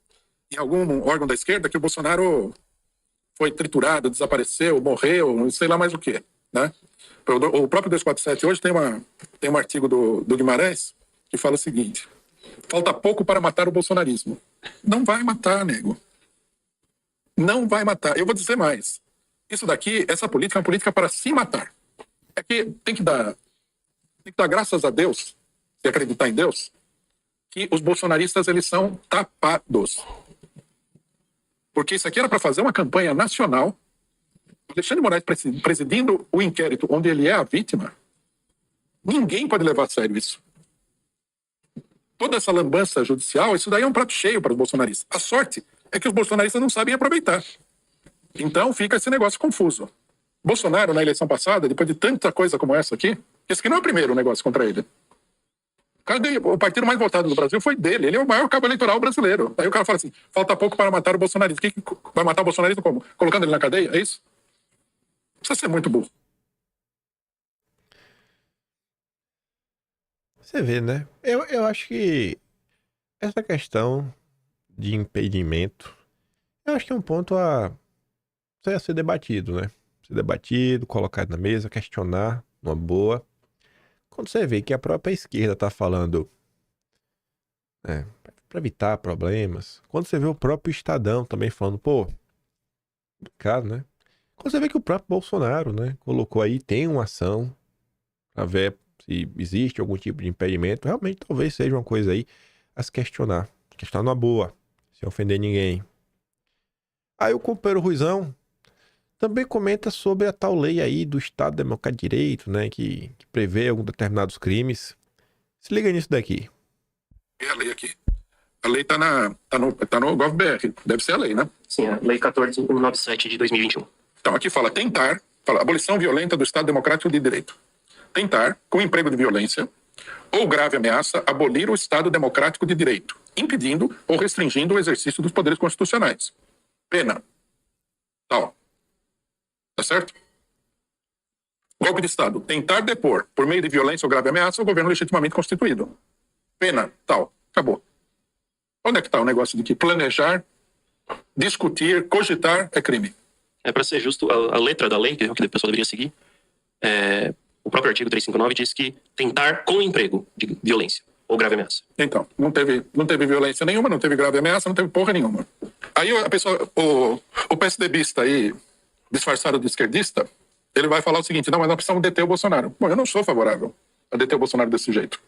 em algum órgão da esquerda que o Bolsonaro foi triturado, desapareceu, morreu, não sei lá mais o quê, né? O próprio 247 hoje tem um artigo do Guimarães que fala o seguinte: falta pouco para matar o bolsonarismo. Não vai matar, nego. Não vai matar. Eu vou dizer mais. Isso daqui, essa política é uma política para se matar. É que tem que dar graças a Deus, se acreditar em Deus, que os bolsonaristas, eles são tapados. Porque isso aqui era para fazer uma campanha nacional. O Alexandre Moraes presidindo o inquérito onde ele é a vítima, ninguém pode levar a sério isso. Toda essa lambança judicial, isso daí é um prato cheio para os bolsonaristas. A sorte é que os bolsonaristas não sabem aproveitar. Então fica esse negócio confuso. Bolsonaro, na eleição passada, depois de tanta coisa como essa aqui, esse aqui não é o primeiro negócio contra ele. O partido mais votado do Brasil foi dele. Ele é o maior cabo eleitoral brasileiro. Aí o cara fala assim, falta pouco para matar o bolsonarismo. Que vai matar o bolsonarismo como? Colocando ele na cadeia? É isso? Precisa ser muito burro. Você vê, né? Eu acho que essa questão de impedimento, eu acho que é um ponto a ser debatido, né? Ser debatido, colocado na mesa, questionar, uma boa. Quando você vê que a própria esquerda tá falando, para evitar problemas. Quando você vê o próprio Estadão também falando, pô, complicado, né? Quando você vê que o próprio Bolsonaro, né, colocou aí, tem uma ação pra ver se existe algum tipo de impedimento, realmente talvez seja uma coisa aí a se questionar. Questionar numa boa, sem ofender ninguém. Aí o companheiro Ruizão também comenta sobre a tal lei aí do Estado Democrático de Direito, né, que prevê alguns determinados crimes. Se liga nisso daqui. É a lei aqui. A lei tá no GovBR. Deve ser a lei, né? Sim, a Lei 14.197 de 2021. Então, aqui fala abolição violenta do Estado Democrático de Direito. Tentar, com emprego de violência ou grave ameaça, abolir o Estado Democrático de Direito, impedindo ou restringindo o exercício dos poderes constitucionais. Pena. Tal. Tá certo? Golpe de Estado. Tentar depor, por meio de violência ou grave ameaça, o governo legitimamente constituído. Pena. Tal. Acabou. Onde é que está o negócio de que planejar, discutir, cogitar é crime? Para ser justo, a letra da lei, que é o que a pessoa deveria seguir, o próprio artigo 359 diz que tentar com emprego de violência ou grave ameaça. Então, não teve violência nenhuma, não teve grave ameaça, não teve porra nenhuma. Aí a pessoa, o PSDBista aí, disfarçado de esquerdista, ele vai falar o seguinte: não, mas nós precisamos deter o Bolsonaro. Bom, eu não sou favorável a deter o Bolsonaro desse jeito.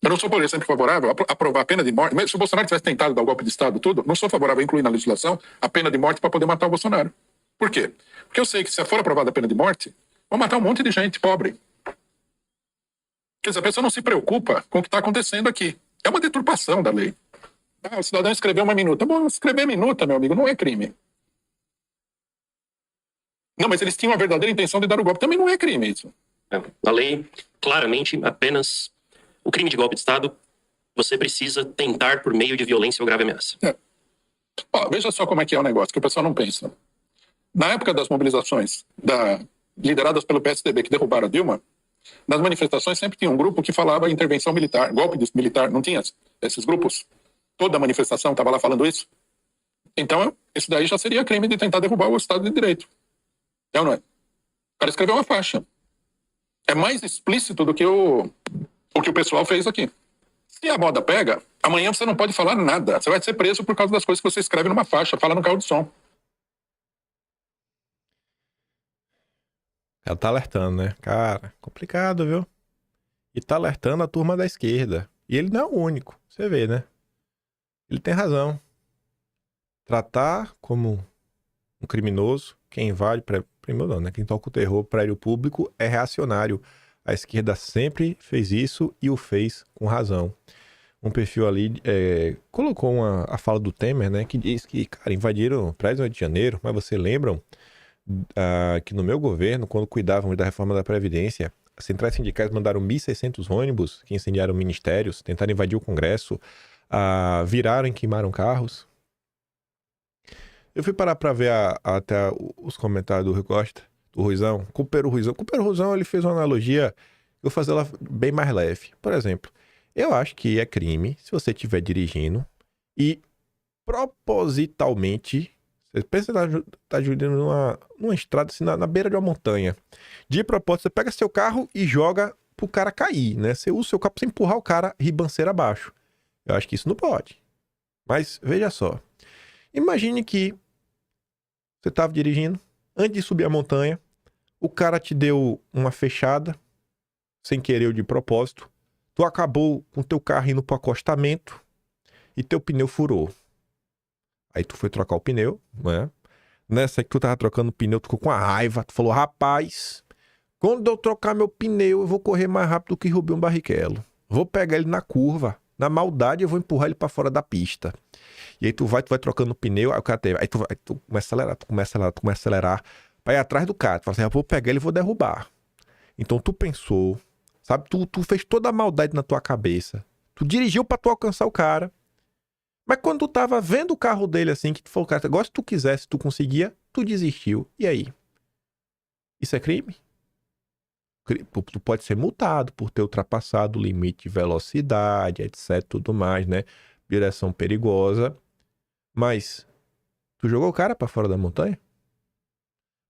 Eu não sou, por exemplo, favorável a aprovar a pena de morte. Mas se o Bolsonaro tivesse tentado dar o golpe de Estado tudo, não sou favorável a incluir na legislação a pena de morte para poder matar o Bolsonaro. Por quê? Porque eu sei que se for aprovada a pena de morte, vão matar um monte de gente pobre. Quer dizer, a pessoa não se preocupa com o que está acontecendo aqui. É uma deturpação da lei. O cidadão escreveu uma minuta. Bom, escrever minuta, meu amigo, não é crime. Não, mas eles tinham a verdadeira intenção de dar o golpe. Também não é crime isso. A lei, claramente, apenas o crime de golpe de Estado, você precisa tentar por meio de violência ou grave ameaça. Veja só como é que é o negócio, que o pessoal não pensa. Na época das mobilizações lideradas pelo PSDB que derrubaram a Dilma, nas manifestações sempre tinha um grupo que falava intervenção militar, golpe militar, não tinha esses grupos? Toda a manifestação estava lá falando isso? Então, isso daí já seria crime de tentar derrubar o Estado de Direito. É ou não é? O cara escreveu uma faixa. É mais explícito do que o que o pessoal fez aqui. Se a moda pega, amanhã você não pode falar nada. Você vai ser preso por causa das coisas que você escreve numa faixa, fala no carro de som. Ela tá alertando, né? Cara, complicado, viu? E tá alertando a turma da esquerda. E ele não é o único. Você vê, né? Ele tem razão. Tratar como um criminoso quem invade criminoso não, né? Quem toca o terror prédio público é reacionário. A esquerda sempre fez isso e o fez com razão. Um perfil ali colocou a fala do Temer, né? Que diz que, cara, invadiram o prédio no Rio de Janeiro, mas vocês lembram que no meu governo, quando cuidavam da reforma da Previdência, As centrais sindicais mandaram 1.600 ônibus que incendiaram ministérios, tentaram invadir o Congresso, viraram e queimaram carros. Eu fui parar pra ver até os comentários do Rui Costa, do Ruizão, com o Peru Ruizão. Com o Peru Ruizão, ele fez uma analogia, eu vou fazer ela bem mais leve. Por exemplo, eu acho que é crime se você estiver dirigindo e propositalmente, você pensa que tá dirigindo numa estrada, assim, na beira de uma montanha. De propósito, você pega seu carro e joga pro cara cair, né? Você usa o seu carro pra empurrar o cara ribanceira abaixo. Eu acho que isso não pode. Mas, veja só. Imagine que você estava dirigindo, antes de subir a montanha, o cara te deu uma fechada, sem querer ou de propósito, tu acabou com teu carro indo pro acostamento e teu pneu furou. Aí tu foi trocar o pneu, né? Nessa que tu tava trocando o pneu, tu ficou com a raiva, tu falou, rapaz, quando eu trocar meu pneu, eu vou correr mais rápido que Rubinho Barrichello. Vou pegar ele na curva, na maldade eu vou empurrar ele pra fora da pista. E aí tu vai trocando o pneu, aí o cara aí tu começa a acelerar, pra ir atrás do cara. Tu fala assim, eu vou pegar ele e vou derrubar. Então tu pensou, sabe? Tu fez toda a maldade na tua cabeça. Tu dirigiu pra tu alcançar o cara. Mas quando tu tava vendo o carro dele assim, que tu falou, cara, agora se tu quisesse, tu conseguia, tu desistiu. E aí? Isso é crime? Tu pode ser multado por ter ultrapassado o limite de velocidade, etc, tudo mais, né? Direção perigosa. Mas tu jogou o cara pra fora da montanha?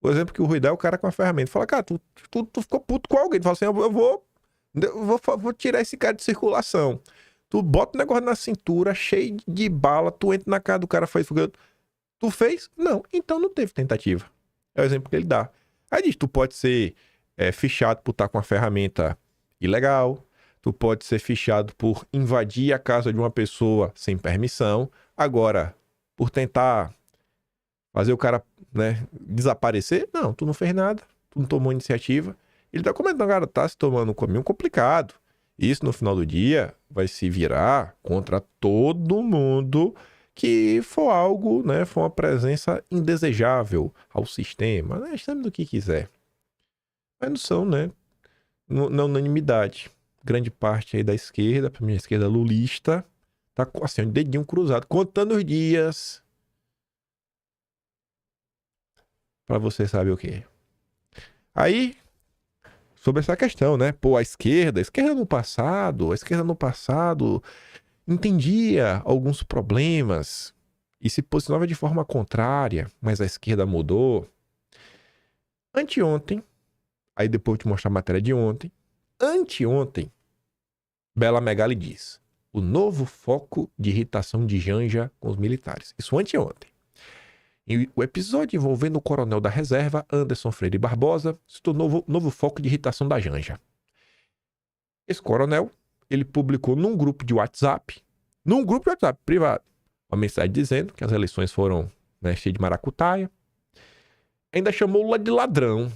O exemplo que o Rui dá é o cara com a ferramenta. Fala, cara, tu ficou puto com alguém. Tu fala assim, eu vou tirar esse cara de circulação. Tu bota o negócio na cintura, cheio de bala, tu entra na cara do cara, faz foguete. Tu fez? Não. Então não teve tentativa. É o exemplo que ele dá. Aí diz, tu pode ser fichado por estar com a ferramenta ilegal. Tu pode ser fichado por invadir a casa de uma pessoa sem permissão. Agora, por tentar fazer o cara, né, desaparecer, não, tu não fez nada. Tu não tomou iniciativa. Ele tá comentando, cara, tá se tomando um caminho complicado. Isso, no final do dia, vai se virar contra todo mundo que for algo, né, for uma presença indesejável ao sistema, né, chame do que quiser. Mas não são, né, na unanimidade. Grande parte aí da esquerda, pra minha esquerda lulista, tá assim, um dedinho cruzado, contando os dias pra você saber o quê. Aí, sobre essa questão, né? Pô, a esquerda no passado entendia alguns problemas e se posicionava de forma contrária, mas a esquerda mudou. Anteontem, aí depois de te mostrar a matéria de ontem, anteontem, Bela Megali diz: o novo foco de irritação de Janja com os militares. Isso anteontem. E o episódio envolvendo o coronel da reserva, Anderson Freire Barbosa, se tornou novo foco de irritação da Janja. Esse coronel, ele publicou num grupo de WhatsApp privado, uma mensagem dizendo que as eleições foram, né, cheias de maracutaia. Ainda chamou Lula de ladrão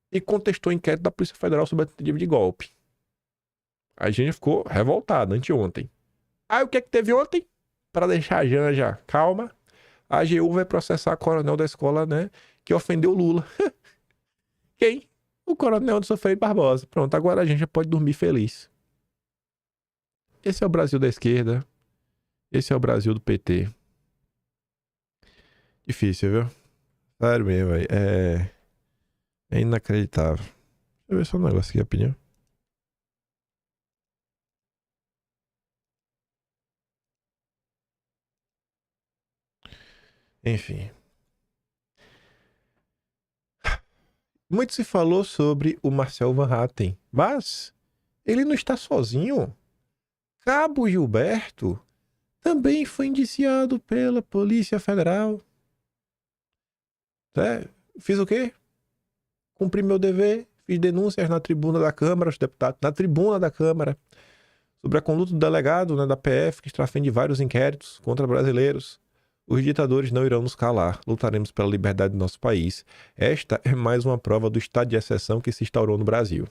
e contestou o inquérito da Polícia Federal sobre a tentativa de golpe. A Janja ficou revoltada anteontem. Aí o que é que teve ontem? Para deixar a Janja calma, a AGU vai processar o coronel da escola, né, que ofendeu o Lula. Quem? O coronel Anderson Freire Barbosa. Pronto, agora a gente já pode dormir feliz. Esse é o Brasil da esquerda. Esse é o Brasil do PT. Difícil, viu? Sério mesmo, velho. É inacreditável. Deixa eu ver só um negócio aqui, rapidinho. Enfim. Muito se falou sobre o Marcel Van Hatten, mas ele não está sozinho. Cabo Gilberto também foi indiciado pela Polícia Federal. Fiz o quê? Cumpri meu dever, fiz denúncias na tribuna da Câmara, os deputados, na tribuna da Câmara, sobre a conduta do delegado, né, da PF, que está à frente de vários inquéritos contra brasileiros. Os ditadores não irão nos calar. Lutaremos pela liberdade do nosso país. Esta é mais uma prova do estado de exceção que se instaurou no Brasil.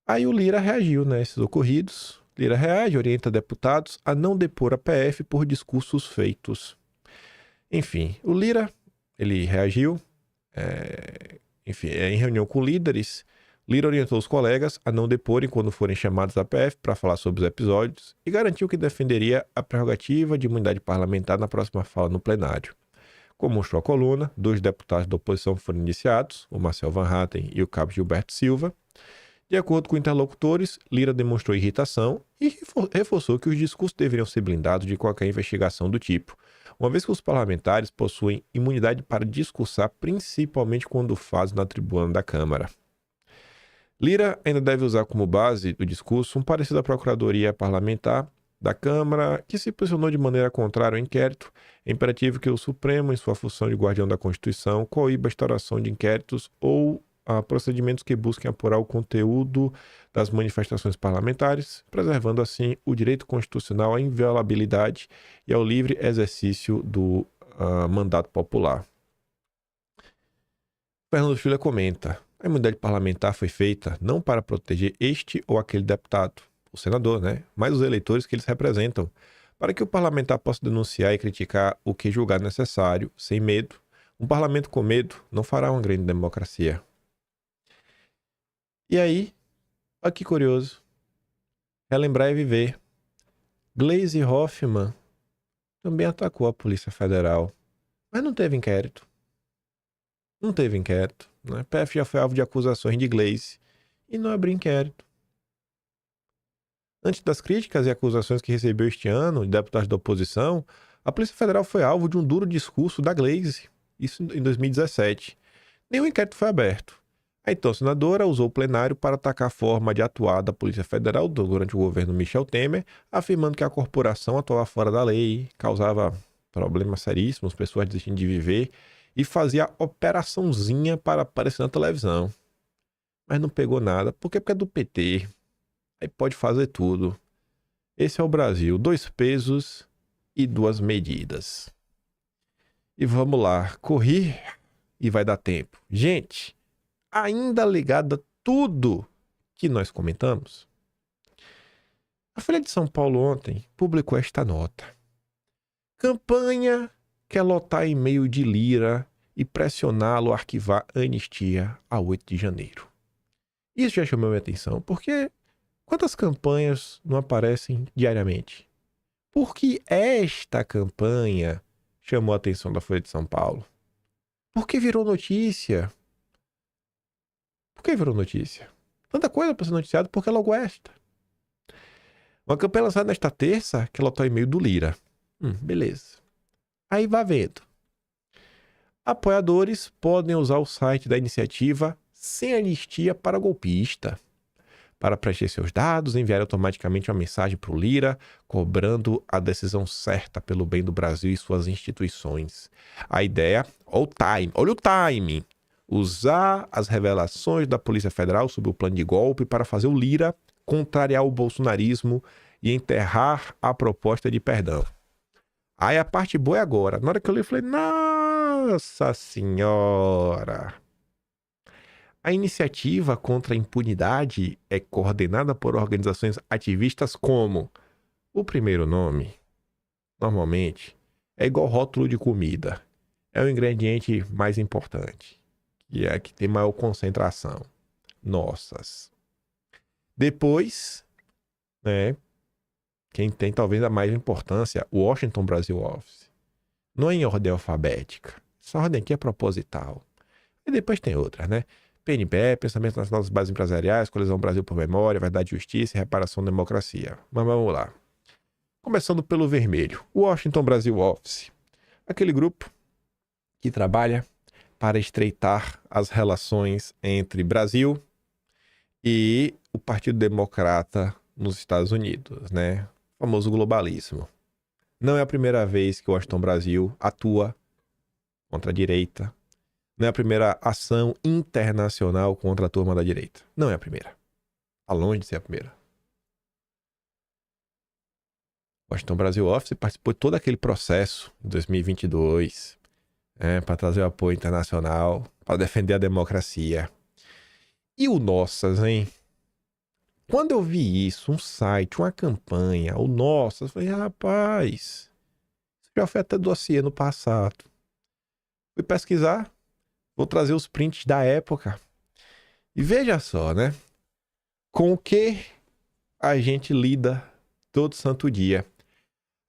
Aí o Lira reagiu, né? Esses ocorridos. Lira reage, orienta deputados a não depor a PF por discursos feitos. Enfim, o Lira, ele reagiu. Enfim, em reunião com líderes, Lira orientou os colegas a não deporem quando forem chamados à PF para falar sobre os episódios e garantiu que defenderia a prerrogativa de imunidade parlamentar na próxima fala no plenário. Como mostrou a coluna, 2 deputados da oposição foram indiciados, o Marcel Van Hatten e o cabo Gilberto Silva. De acordo com interlocutores, Lira demonstrou irritação e reforçou que os discursos deveriam ser blindados de qualquer investigação do tipo, uma vez que os parlamentares possuem imunidade para discursar, principalmente quando fazem na tribuna da Câmara. Lira ainda deve usar como base do discurso um parecer da Procuradoria Parlamentar da Câmara, que se posicionou de maneira contrária ao inquérito. É imperativo que o Supremo, em sua função de guardião da Constituição, coíba a instauração de inquéritos ou procedimentos que busquem apurar o conteúdo das manifestações parlamentares, preservando assim o direito constitucional à inviolabilidade e ao livre exercício do mandato popular. Fernando Filho comenta: a imunidade parlamentar foi feita não para proteger este ou aquele deputado, o senador, mas os eleitores que eles representam, para que o parlamentar possa denunciar e criticar o que julgar necessário, sem medo. Um parlamento com medo não fará uma grande democracia. E aí, olha que curioso, relembrar é viver. Gleisi Hoffmann também atacou a Polícia Federal, mas não teve inquérito. Não teve inquérito. A PF já foi alvo de acusações de Gleisi e não abriu inquérito. Antes das críticas e acusações que recebeu este ano de deputados da oposição, a Polícia Federal foi alvo de um duro discurso da Gleisi, isso em 2017. Nenhum inquérito foi aberto. A então senadora usou o plenário para atacar a forma de atuar da Polícia Federal durante o governo Michel Temer, afirmando que a corporação atuava fora da lei, causava problemas seríssimos, pessoas desistindo de viver e fazia operaçãozinha para aparecer na televisão. Mas não pegou nada, porque é do PT. Aí pode fazer tudo. Esse é o Brasil, 2 pesos e 2 medidas. E vamos lá, corri e vai dar tempo. Gente, ainda ligado a tudo que nós comentamos, a Folha de São Paulo ontem publicou esta nota. Campanha quer lotar e-mail de Lira e pressioná-lo a arquivar a anistia a 8 de janeiro. Isso já chamou minha atenção, porque quantas campanhas não aparecem diariamente? Por que esta campanha chamou a atenção da Folha de São Paulo? Porque virou notícia. Por que virou notícia? Tanta coisa para ser noticiado, porque é logo esta. Uma campanha lançada nesta terça, que lotou e-mail do Lira. Beleza. Aí vai vendo. Apoiadores podem usar o site da iniciativa Sem Anistia para Golpista para preencher seus dados e enviar automaticamente uma mensagem para o Lira, cobrando a decisão certa pelo bem do Brasil e suas instituições. A ideia, olha o timing, usar as revelações da Polícia Federal sobre o plano de golpe para fazer o Lira contrariar o bolsonarismo e enterrar a proposta de perdão. Aí a parte boa é agora. Na hora que eu li, eu falei, nossa senhora! A iniciativa contra a impunidade é coordenada por organizações ativistas como o primeiro nome, normalmente, é igual rótulo de comida. É o ingrediente mais importante, que é a que tem maior concentração. Nossas. Depois, quem tem talvez a mais importância, o Washington Brasil Office. Não é em ordem alfabética. Essa ordem aqui é proposital. E depois tem outras, PNPE, Pensamento Nacional das Bases Empresariais, Coalizão Brasil por Memória, Verdade e Justiça e Reparação Democracia. Mas vamos lá. Começando pelo vermelho, o Washington Brasil Office. Aquele grupo que trabalha para estreitar as relações entre Brasil e o Partido Democrata nos Estados Unidos, O famoso globalismo. Não é a primeira vez que o Washington Brasil atua contra a direita. Não é a primeira ação internacional contra a turma da direita. Não é a primeira. Está longe de ser a primeira. O Washington Brasil Office participou de todo aquele processo em 2022, para trazer o apoio internacional, para defender a democracia. E o Nossas, hein? Quando eu vi isso, um site, uma campanha, o Nossas, eu falei, rapaz, isso já foi até dossiê no passado. Fui pesquisar. Vou trazer os prints da época. E veja só, né? Com o que a gente lida todo santo dia.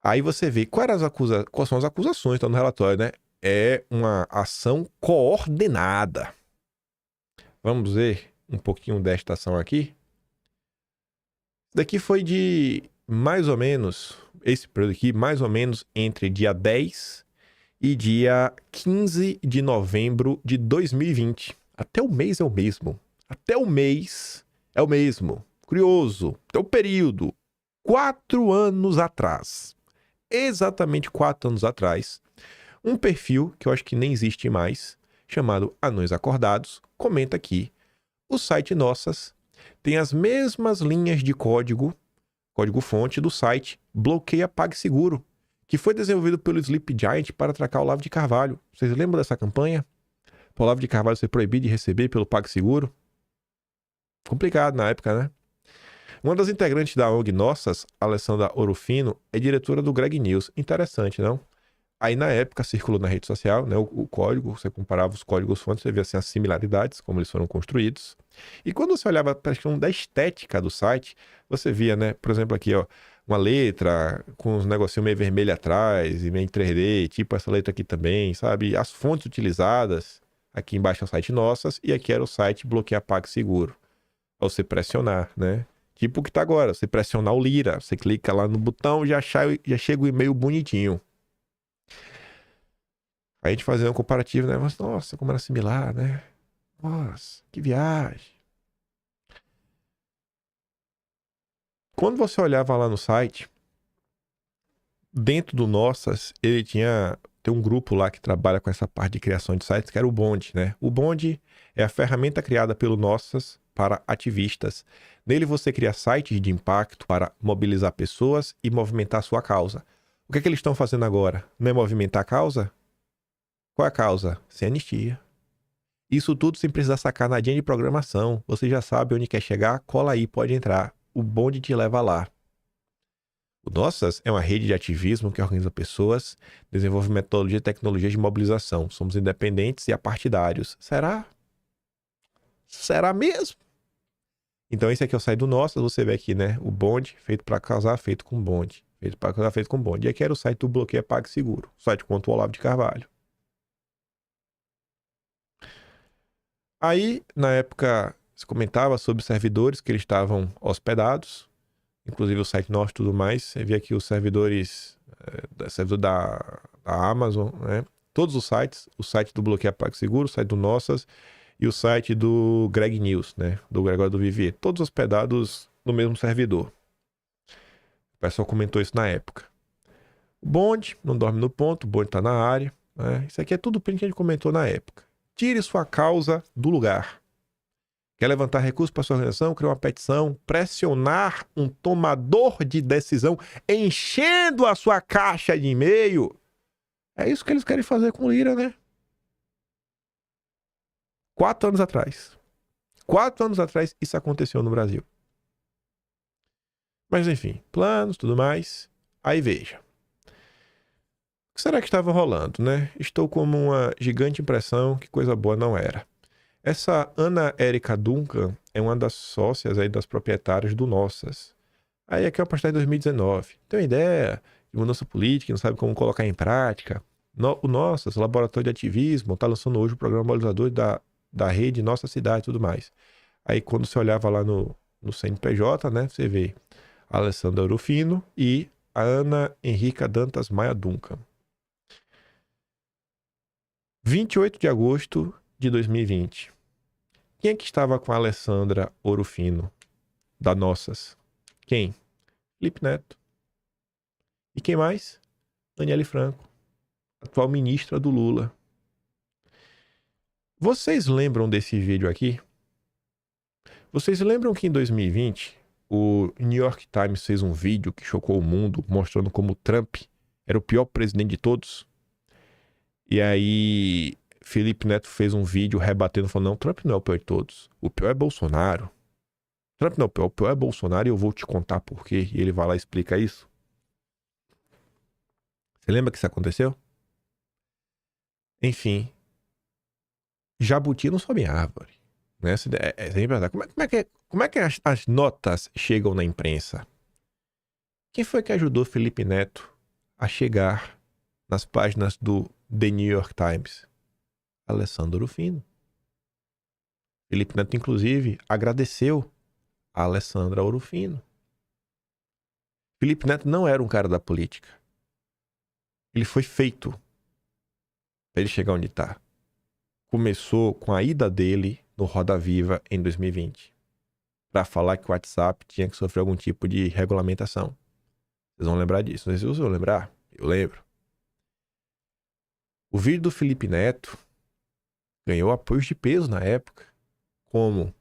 Aí você vê quais são as acusações, tá no relatório, né? É uma ação coordenada. Vamos ver um pouquinho desta ação aqui. Daqui foi de mais ou menos, esse período aqui, mais ou menos entre dia 10 e dia 15 de novembro de 2020. Até o mês é o mesmo. Até o mês é o mesmo. Curioso. Até o período. 4 anos atrás. Exatamente 4 anos atrás. Um perfil, que eu acho que nem existe mais, chamado Anões Acordados, comenta aqui. O site Nossas tem as mesmas linhas de código-fonte do site Bloqueia PagSeguro, que foi desenvolvido pelo Sleep Giant para atracar o Olavo de Carvalho. Vocês lembram dessa campanha? O Olavo de Carvalho ser proibido de receber pelo PagSeguro? Complicado na época, né? Uma das integrantes da ONG Nossas, Alessandra Orofino, é diretora do Greg News. Interessante, não? Aí, na época, circulou na rede social, né, o código, você comparava os códigos-fontes, você via assim, as similaridades, como eles foram construídos. E quando você olhava para a questão da estética do site, você via, né, por exemplo, aqui, ó, uma letra com uns negocinhos meio vermelho atrás e meio em 3D, tipo essa letra aqui também, sabe? As fontes utilizadas, aqui embaixo é o site Nossas, e aqui era o site Bloqueia PagSeguro. Ao você pressionar, né? Tipo o que tá agora, você pressionar o Lira, você clica lá no botão, já chega o e-mail bonitinho. Aí a gente fazendo um comparativo, né? Nossa, como era similar, né? Nossa, que viagem. Quando você olhava lá no site, dentro do Nossas, tem um grupo lá que trabalha com essa parte de criação de sites, que era o Bond, né? O Bond é a ferramenta criada pelo Nossas para ativistas. Nele você cria sites de impacto para mobilizar pessoas e movimentar a sua causa. O que é que eles estão fazendo agora? Não é movimentar a causa? Qual é a causa? Sem anistia. Isso tudo sem precisar sacar nadinha de programação. Você já sabe onde quer chegar, cola aí, pode entrar. O bonde te leva lá. O Nossas é uma rede de ativismo que organiza pessoas, desenvolve metodologia e tecnologias de mobilização. Somos independentes e apartidários. Será? Será mesmo? Então esse aqui é o site do Nossas, você vê aqui, né? O bonde, feito para casar, feito com bonde. Feito para casar, feito com bonde. E aqui era o site do Bloqueia PagSeguro. O site contra o Olavo de Carvalho. Aí, na época, se comentava sobre servidores que eles estavam hospedados, inclusive o site nosso e tudo mais. Você vê aqui os servidores, servidor da Amazon, né? Todos os sites, o site do Bloqueia PagSeguro, o site do Nossas e o site do Greg News, né? Do Gregório do Vivier, todos hospedados no mesmo servidor. O pessoal comentou isso na época. O bonde não dorme no ponto, o bonde está na área, né? Isso aqui é tudo print que a gente comentou na época. Tire sua causa do lugar. Quer levantar recursos para sua organização, criar uma petição, pressionar um tomador de decisão, enchendo a sua caixa de e-mail? É isso que eles querem fazer com o Lira, né? 4 anos atrás. 4 anos atrás isso aconteceu no Brasil. Mas enfim, planos, tudo mais. Aí veja. O que será que estava rolando, né? Estou com uma gigante impressão que coisa boa não era. Essa Ana Érica Duncan é uma das sócias aí das proprietárias do Nossas. Aí aqui é uma postagem de 2019. Tem uma ideia de mudança política, não sabe como colocar em prática. O Nossas, Laboratório de Ativismo, está lançando hoje o programa mobilizador da rede Nossa Cidade e tudo mais. Aí quando você olhava lá no CNPJ, né, você vê a Alessandra Orofino e a Ana Henrica Dantas Maia Duncan. 28 de agosto de 2020. Quem é que estava com a Alessandra Orofino, da Nossas? Quem? Felipe Neto. E quem mais? Daniele Franco, atual ministra do Lula. Vocês lembram desse vídeo aqui? Vocês lembram que em 2020 o New York Times fez um vídeo que chocou o mundo, mostrando como Trump era o pior presidente de todos? E aí Felipe Neto fez um vídeo rebatendo, falando, não, Trump não é o pior de todos. O pior é Bolsonaro. Trump não é o pior é Bolsonaro e eu vou te contar por quê. E ele vai lá e explica isso. Você lembra que isso aconteceu? Enfim. Jabuti não sobe em árvore, Né? É sempre verdade. Como é que as notas chegam na imprensa? Quem foi que ajudou Felipe Neto a chegar nas páginas do The New York Times? Alessandro Rufino. Felipe Neto, inclusive, agradeceu a Alessandra Rufino. Felipe Neto não era um cara da política. Ele foi feito para ele chegar onde está. Começou com a ida dele no Roda Viva em 2020 para falar que o WhatsApp tinha que sofrer algum tipo de regulamentação. Vocês vão lembrar disso. Não sei se vocês vão lembrar. Eu lembro. O vídeo do Felipe Neto ganhou apoios de peso na época, como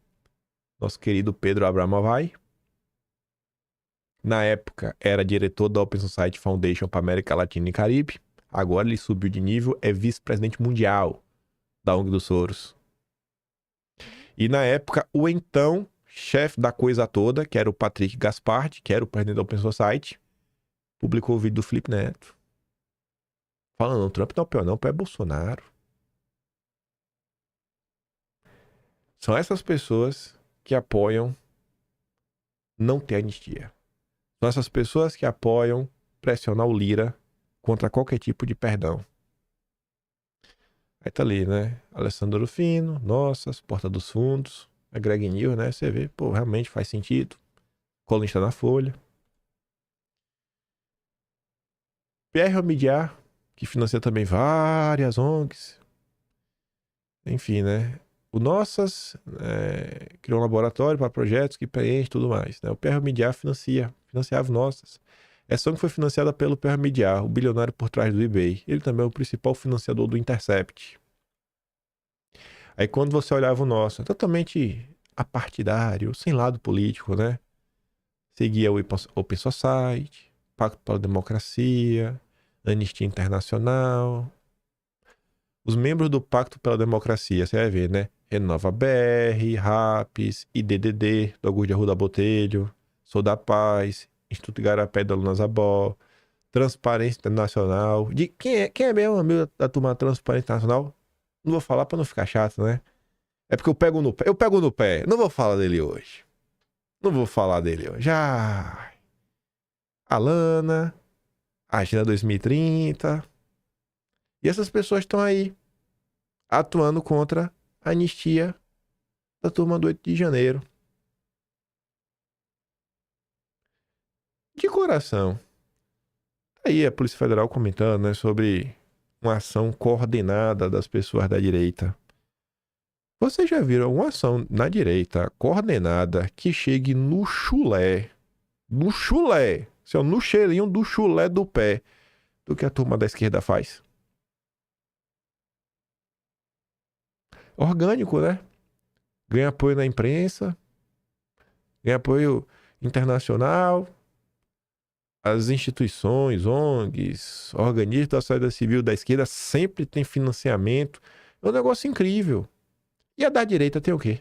nosso querido Pedro Abramovay. Na época, era diretor da Open Society Foundation para América Latina e Caribe. Agora ele subiu de nível, é vice-presidente mundial da ONG dos Soros. E na época, o então chefe da coisa toda, que era o Patrick Gaspardi, que era o presidente da Open Society, publicou o vídeo do Felipe Neto. Falando, Trump não é não, é Bolsonaro. São essas pessoas que apoiam não ter anistia. São essas pessoas que apoiam pressionar o Lira contra qualquer tipo de perdão. Aí tá ali, né? Alessandro Rufino, Nossas, Porta dos Fundos, a Greg News, né? Você vê, pô, realmente faz sentido. Colunista na Folha. Pierre Omidyar, que financia também várias ONGs. Enfim, né? O Nossas criou um laboratório para projetos que preenche e tudo mais. Né? O Pierre Omidyar financiava o Nossas. Essa ONG foi financiada pelo Pierre Omidyar, o bilionário por trás do eBay. Ele também é o principal financiador do Intercept. Aí quando você olhava o Nosso, é totalmente apartidário, sem lado político, né? Seguia o Open Society, Pacto pela Democracia, Anistia Internacional. Os membros do Pacto pela Democracia, você vai ver, né? Renova BR, RAPS, IDDD, do Augusto de Arruda Botelho, Sou da Paz, Instituto Igarapé da Luna Zabó, Transparência Internacional. Quem é mesmo amigo da turma Transparência Internacional? Não vou falar pra não ficar chato, né? É porque eu pego no pé. Não vou falar dele hoje. Já. Alana, Agenda 2030. E essas pessoas estão aí atuando contra a anistia da turma do 8 de janeiro. De coração. Aí a Polícia Federal comentando, né, sobre uma ação coordenada das pessoas da direita. Vocês já viram uma ação na direita coordenada que chegue no chulé, no cheirinho do chulé do pé, do que a turma da esquerda faz? Orgânico, né? Ganha apoio na imprensa, ganha apoio internacional, as instituições, ONGs, organismos da sociedade civil da esquerda sempre tem financiamento. É um negócio incrível. E a da direita tem o quê?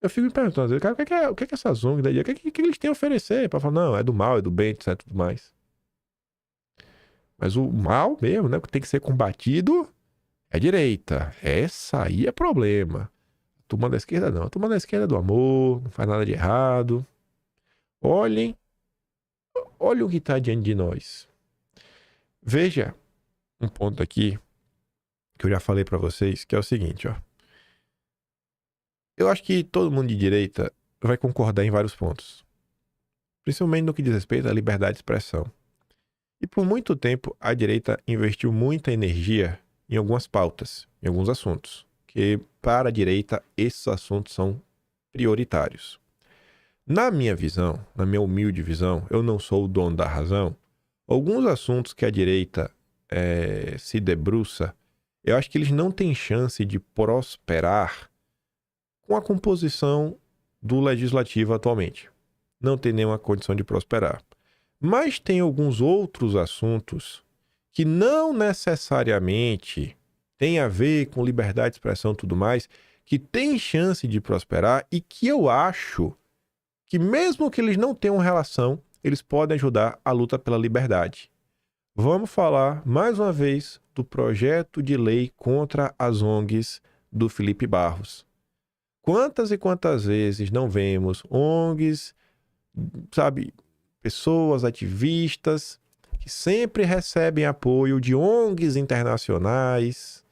Eu fico me perguntando, cara, o que é essas ONGs da direita, o que eles têm a oferecer? Para falar, não, é do mal, é do bem, etc, tudo mais. Mas o mal mesmo, né, que tem que ser combatido é a direita. Essa aí é problema. A turma da esquerda não. A turma da esquerda é do amor, não faz nada de errado. Olhem o que está diante de nós. Veja um ponto aqui que eu já falei para vocês, que é o seguinte, ó. Eu acho que todo mundo de direita vai concordar em vários pontos. Principalmente no que diz respeito à liberdade de expressão. E por muito tempo a direita investiu muita energia em algumas pautas, em alguns assuntos, que para a direita esses assuntos são prioritários. Na minha visão, na minha humilde visão, eu não sou o dono da razão, alguns assuntos que a direita se debruça, eu acho que eles não têm chance de prosperar com a composição do legislativo atualmente. Não tem nenhuma condição de prosperar. Mas tem alguns outros assuntos que não necessariamente têm a ver com liberdade de expressão e tudo mais, que têm chance de prosperar e que eu acho que mesmo que eles não tenham relação, eles podem ajudar a luta pela liberdade. Vamos falar mais uma vez do projeto de lei contra as ONGs do Felipe Barros. Quantas e quantas vezes não vemos ONGs, sabe, pessoas, ativistas, que sempre recebem apoio de ONGs internacionais,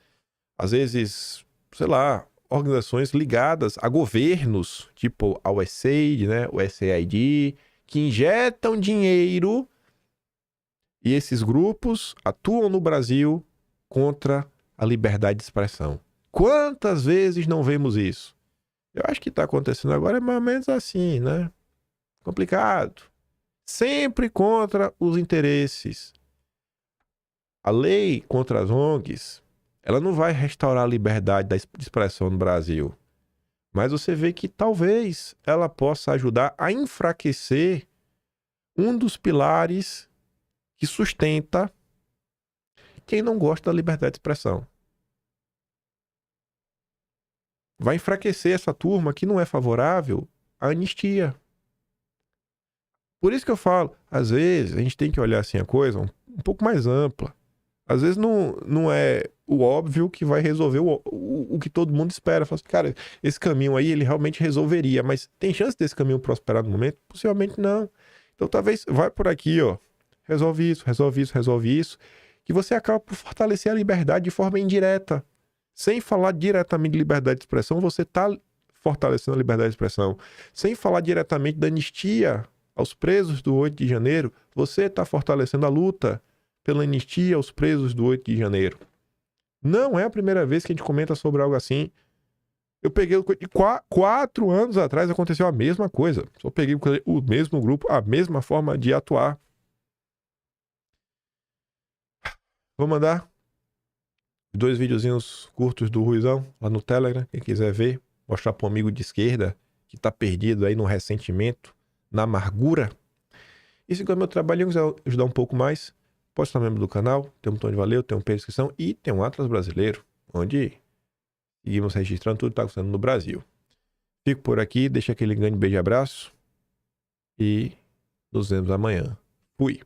às vezes, sei lá, organizações ligadas a governos, tipo a USAID, né, o USAID, que injetam dinheiro e esses grupos atuam no Brasil contra a liberdade de expressão. Quantas vezes não vemos isso? Eu acho que está acontecendo agora é mais ou menos assim, né? Complicado. Sempre contra os interesses. A lei contra as ONGs, ela não vai restaurar a liberdade de expressão no Brasil. Mas você vê que talvez ela possa ajudar a enfraquecer um dos pilares que sustenta quem não gosta da liberdade de expressão. Vai enfraquecer essa turma que não é favorável à anistia. Por isso que eu falo, às vezes a gente tem que olhar assim a coisa um pouco mais ampla. Às vezes não é o óbvio que vai resolver o que todo mundo espera. Fala assim, cara, esse caminho aí ele realmente resolveria, mas tem chance desse caminho prosperar no momento? Possivelmente não. Então talvez vai por aqui, ó. Resolve isso, resolve isso, resolve isso. Que você acaba por fortalecer a liberdade de forma indireta. Sem falar diretamente de liberdade de expressão, você está fortalecendo a liberdade de expressão. Sem falar diretamente da anistia aos presos do 8 de janeiro, você está fortalecendo a luta pela anistia aos presos do 8 de janeiro. Não é a primeira vez que a gente comenta sobre algo assim. Eu peguei... 4 anos atrás aconteceu a mesma coisa. Só peguei o mesmo grupo, a mesma forma de atuar. Vou mandar 2 videozinhos curtos do Ruizão lá no Telegram. Quem quiser ver, mostrar para um amigo de esquerda que tá perdido aí no ressentimento, na amargura. E se é meu trabalho e quiser ajudar um pouco mais, pode estar membro do canal, tem um botão de valeu, tem um pay de inscrição e tem um Atlas Brasileiro, onde seguimos registrando tudo que está acontecendo no Brasil. Fico por aqui, deixa aquele grande beijo e abraço e nos vemos amanhã. Fui!